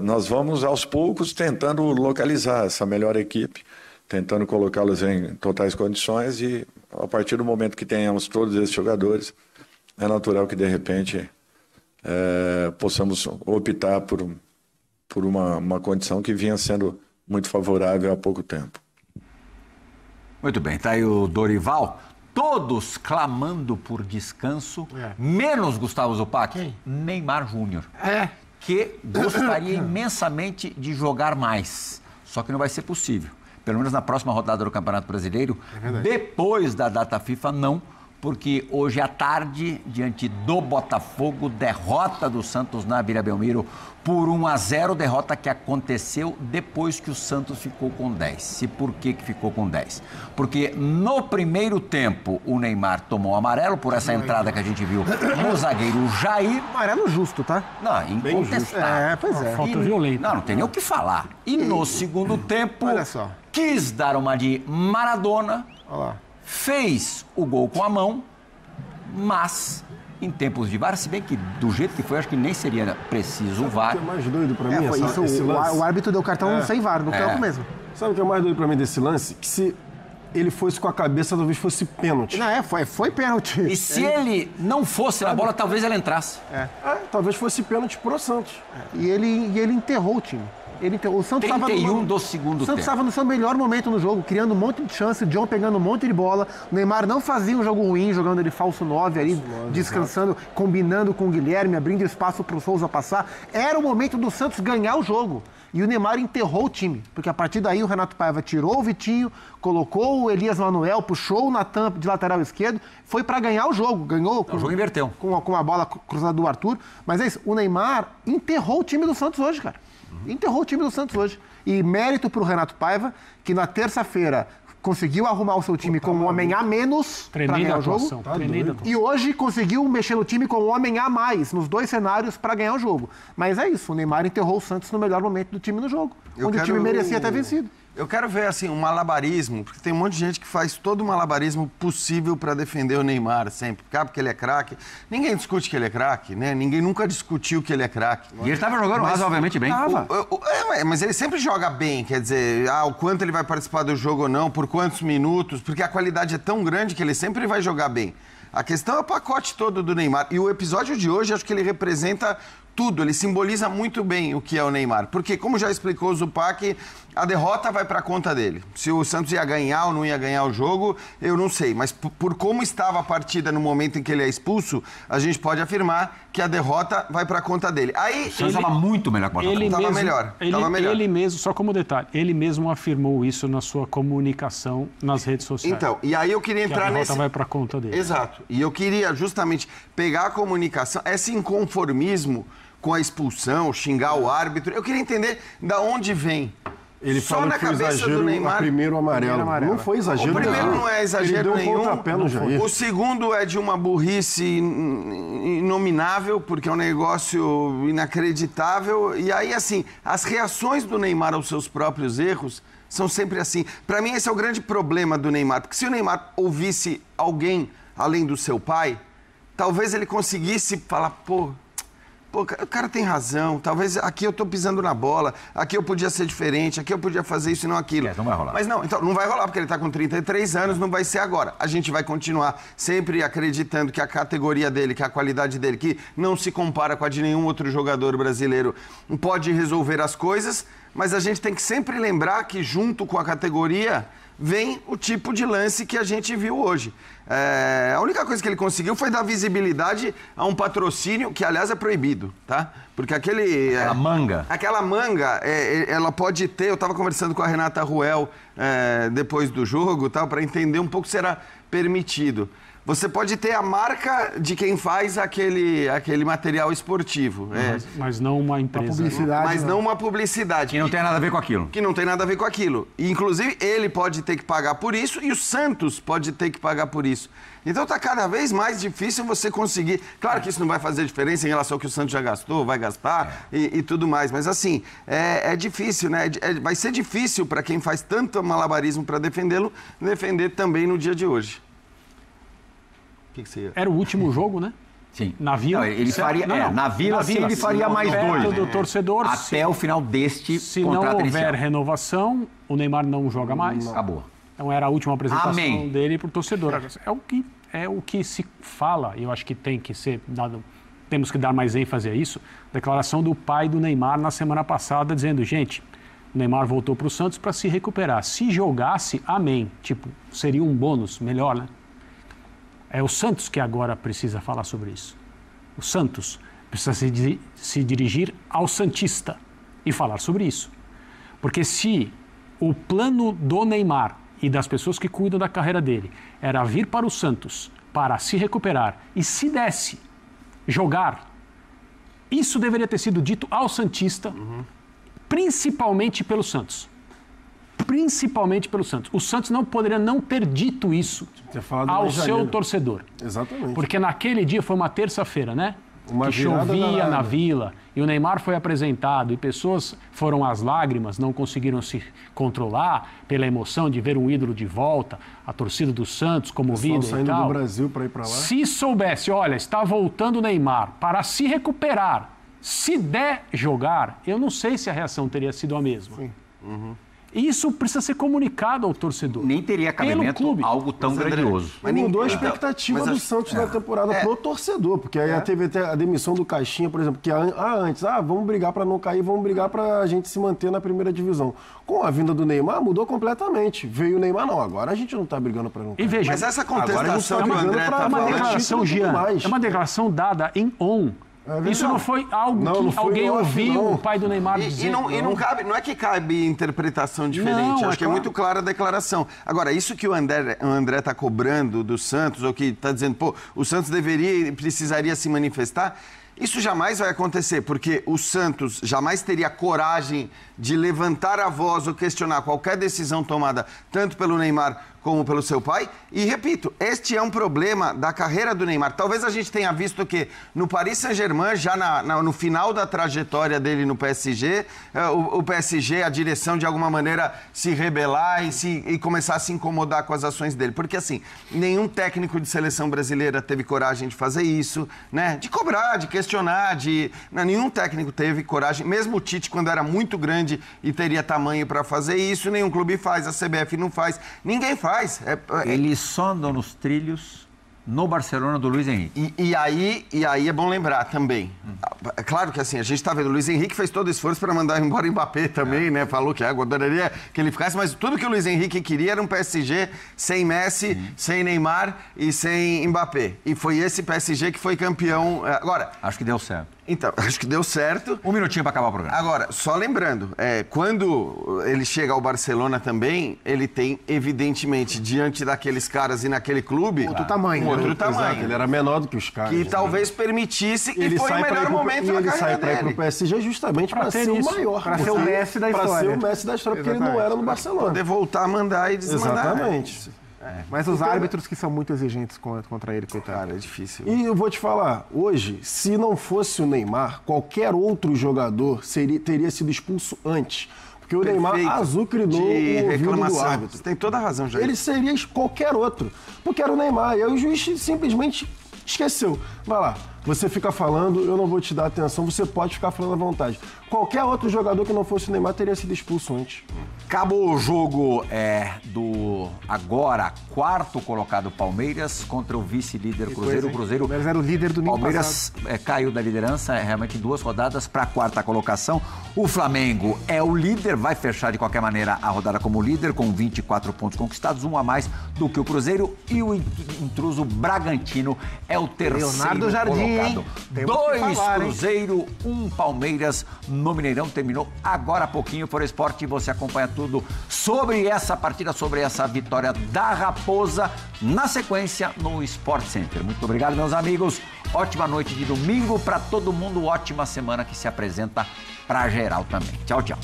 nós vamos aos poucos tentando localizar essa melhor equipe, tentando colocá-los em totais condições e a partir do momento que tenhamos todos esses jogadores, é natural que de repente possamos optar por uma condição que vinha sendo muito favorável há pouco tempo. Muito bem, tá aí o Dorival. Todos clamando por descanso, menos Gustavo Zupac, Neymar Júnior. Que gostaria imensamente de jogar mais. Só que não vai ser possível. Pelo menos na próxima rodada do Campeonato Brasileiro, depois da data FIFA, não, porque hoje à tarde, diante do Botafogo, derrota do Santos na Vila Belmiro por 1-0, derrota que aconteceu depois que o Santos ficou com 10. E por que ficou com 10? Porque no primeiro tempo o Neymar tomou amarelo por essa entrada que a gente viu no zagueiro Jair. Amarelo justo, tá? Não, incontestável. Pois é. Falta violenta. Não tem nem o que falar. E no segundo tempo, olha só, quis dar uma de Maradona, olha lá, fez o gol com a mão, mas em tempos de VAR, se bem que do jeito que foi, acho que nem seria preciso o VAR. O que é mais doido pra mim foi isso, esse lance? O árbitro deu cartão sem VAR, no campo mesmo. Sabe o que é mais doido pra mim desse lance? Que se ele fosse com a cabeça, talvez fosse pênalti. Não, foi pênalti. E se ele não fosse na bola, talvez ela entrasse. Talvez fosse pênalti pro Santos. E ele enterrou o time. O Santos 31 do segundo tempo. O Santos estava no seu melhor momento no jogo, criando um monte de chance, o John pegando um monte de bola. O Neymar não fazia um jogo ruim, jogando ele falso 9 ali, descansando, combinando com o Guilherme, abrindo espaço para o Souza passar. Era o momento do Santos ganhar o jogo. E o Neymar enterrou o time, porque a partir daí o Renato Paiva tirou o Vitinho, colocou o Elias Manuel, puxou o Natan de lateral esquerdo, foi para ganhar o jogo. Ganhou. O jogo inverteu. Com a bola cruzada do Arthur. Mas é isso, o Neymar enterrou o time do Santos hoje, cara. Enterrou o time do Santos hoje. E mérito para o Renato Paiva, que na terça-feira conseguiu arrumar o seu time com um homem a menos para ganhar o jogo. E hoje conseguiu mexer no time com um homem a mais, nos dois cenários, para ganhar o jogo. Mas é isso, o Neymar enterrou o Santos no melhor momento do time no jogo, onde o time merecia ter vencido. Eu quero ver, assim, um malabarismo, porque tem um monte de gente que faz todo o malabarismo possível para defender o Neymar sempre. Porque ele é craque. Ninguém discute que ele é craque, né? Ninguém nunca discutiu que ele é craque. E ele estava jogando razoavelmente bem. Mas ele sempre joga bem, quer dizer, o quanto ele vai participar do jogo ou não, por quantos minutos, porque a qualidade é tão grande que ele sempre vai jogar bem. A questão é o pacote todo do Neymar. E o episódio de hoje, acho que ele representa tudo, ele simboliza muito bem o que é o Neymar. Porque, como já explicou o Zupac, a derrota vai para conta dele. Se o Santos ia ganhar ou não ia ganhar o jogo, eu não sei. Mas por como estava a partida no momento em que ele é expulso, a gente pode afirmar que a derrota vai para conta dele. Aí, o Santos estava muito melhor com a ele Estava melhor. Ele mesmo, só como detalhe, ele mesmo afirmou isso na sua comunicação nas redes sociais. Então, e aí eu queria entrar nesse... a derrota vai para conta dele. Exato. E eu queria justamente pegar a comunicação, esse inconformismo com a expulsão, xingar o árbitro. Eu queria entender da onde vem. Ele só falou na que foi cabeça exagero do Neymar. O primeiro amarelo. Não foi exagero. O primeiro não é exagero ele deu nenhum. Um pontapé no Jair. O segundo é de uma burrice inominável, porque é um negócio inacreditável. E aí, assim, as reações do Neymar aos seus próprios erros são sempre assim. Para mim, esse é o grande problema do Neymar. Porque se o Neymar ouvisse alguém além do seu pai, talvez ele conseguisse falar, pô, o cara tem razão, talvez aqui eu tô pisando na bola, aqui eu podia ser diferente, aqui eu podia fazer isso e não aquilo. Não vai rolar. Mas não, então não vai rolar, porque ele tá com 33 anos, não vai ser agora. A gente vai continuar sempre acreditando que a categoria dele, que a qualidade dele, que não se compara com a de nenhum outro jogador brasileiro, pode resolver as coisas, mas a gente tem que sempre lembrar que junto com a categoria vem o tipo de lance que a gente viu hoje. A única coisa que ele conseguiu foi dar visibilidade a um patrocínio, que aliás é proibido, tá? Porque aquela manga, ela pode ter... Eu estava conversando com a Renata Ruel depois do jogo, para entender um pouco se era permitido. Você pode ter a marca de quem faz aquele material esportivo. Mas não uma empresa. Uma publicidade. Mas não uma publicidade. Que não tem nada a ver com aquilo. Que não tem nada a ver com aquilo. E, inclusive, ele pode ter que pagar por isso e o Santos pode ter que pagar por isso. Então está cada vez mais difícil você conseguir... Claro que isso não vai fazer diferença em relação ao que o Santos já gastou, vai gastar e tudo mais. Mas, assim, é difícil, né? Vai ser difícil para quem faz tanto malabarismo para defendê-lo, defender também no dia de hoje. Era o último jogo, né? Sim. Na Vila. Não, ele faria, na Vila, sim, ele faria mais dois. Do torcedor. Até o final deste se contrato não houver inicial. Renovação, o Neymar não joga mais. Acabou. Então era a última apresentação Amém. dele para o torcedor. É o que se fala, e eu acho que tem que ser dado, temos que dar mais ênfase a isso. Declaração do pai do Neymar na semana passada dizendo, gente, o Neymar voltou para o Santos para se recuperar. Se jogasse, amém. Tipo, seria um bônus, melhor, né? É o Santos que agora precisa falar sobre isso. O Santos precisa se dirigir ao Santista e falar sobre isso. Porque se o plano do Neymar e das pessoas que cuidam da carreira dele era vir para o Santos para se recuperar e se desse jogar, isso deveria ter sido dito ao Santista, principalmente pelo Santos. Principalmente pelo Santos. O Santos não poderia não ter dito isso ao seu torcedor. Exatamente. Porque naquele dia foi uma terça-feira, né? Que chovia na Vila e o Neymar foi apresentado e pessoas foram às lágrimas, não conseguiram se controlar pela emoção de ver um ídolo de volta, a torcida do Santos comovida e saindo tal. do Brasil para ir para lá. Se soubesse, olha, está voltando o Neymar para se recuperar, se der jogar, eu não sei se a reação teria sido a mesma. Sim. Isso precisa ser comunicado ao torcedor. Nem teria cabimento algo tão grandioso. Mas mudou a expectativa do Santos na temporada pro torcedor, porque aí teve até a demissão do Caixinha, por exemplo, que antes, vamos brigar para não cair, vamos brigar para a gente se manter na primeira divisão. Com a vinda do Neymar, mudou completamente. Veio o Neymar, não, agora a gente não está brigando para não cair. E veja, mas essa contestação que o André está falando... É uma declaração dada em on. Isso não foi algo que alguém ouviu o pai do Neymar dizer. E não cabe, não é que cabe interpretação diferente. Acho que é muito clara a declaração. Agora, isso que o André está cobrando do Santos, ou que está dizendo, pô, o Santos deveria e precisaria se manifestar, isso jamais vai acontecer, porque o Santos jamais teria coragem de levantar a voz ou questionar qualquer decisão tomada tanto pelo Neymar como pelo seu pai. E, repito, este é um problema da carreira do Neymar. Talvez a gente tenha visto que no Paris Saint-Germain, já no final da trajetória dele no PSG, o PSG, a direção, de alguma maneira, se rebelar e começar a se incomodar com as ações dele. Porque, assim, nenhum técnico de seleção brasileira teve coragem de fazer isso, né? De cobrar, de questionar, nenhum técnico teve coragem. Mesmo o Tite, quando era muito grande e teria tamanho para fazer isso, nenhum clube faz, a CBF não faz, ninguém faz. Eles só andam nos trilhos no Barcelona do Luiz Henrique. E aí é bom lembrar também. É claro que assim, a gente está vendo, o Luiz Henrique fez todo o esforço para mandar embora o Mbappé também, né? Falou que adoraria que ele ficasse, mas tudo que o Luiz Henrique queria era um PSG sem Messi, sem Neymar e sem Mbappé. E foi esse PSG que foi campeão. Agora, acho que deu certo. Então, acho que deu certo. Um minutinho para acabar o programa. Agora, só lembrando, quando ele chega ao Barcelona também, ele tem, evidentemente, diante daqueles caras e naquele clube... Outro tamanho. Outro tamanho. Exato, ele era menor do que os caras. Que talvez permitisse que foi o melhor momento da carreira dele. Ele sai para ir pro PSG justamente para ser o maior. Para ser o Messi da história. Para ser o Messi da história, porque ele não era no Barcelona. Poder voltar a mandar e desmandar. Exatamente. Mas os árbitros que são muito exigentes contra ele, coitado. Cara, é difícil. E eu vou te falar, hoje, se não fosse o Neymar, qualquer outro jogador teria sido expulso antes. Porque o Neymar azucrinou o ouvido do árbitro. Você tem toda a razão, Jair. Ele seria qualquer outro, porque era o Neymar. E aí o juiz simplesmente esqueceu. Vai lá, você fica falando, eu não vou te dar atenção, você pode ficar falando à vontade. Qualquer outro jogador que não fosse o Neymar teria sido expulso antes. Acabou o jogo do agora quarto colocado Palmeiras contra o vice-líder Cruzeiro. O Cruzeiro era o líder do Palmeiras caiu da liderança realmente em 2 rodadas para a 4ª colocação. O Flamengo é o líder, vai fechar de qualquer maneira a rodada como líder com 24 pontos conquistados, 1 a mais do que o Cruzeiro, e o intruso Bragantino é o terceiro Leonardo Jardim, colocado. 2 Cruzeiro, 1 Palmeiras no Mineirão. Terminou agora há pouquinho por Esporte. Você acompanha tudo sobre essa partida, sobre essa vitória da Raposa, na sequência no Sport Center. Muito obrigado, meus amigos. Ótima noite de domingo para todo mundo. Ótima semana que se apresenta para geral também. Tchau, tchau.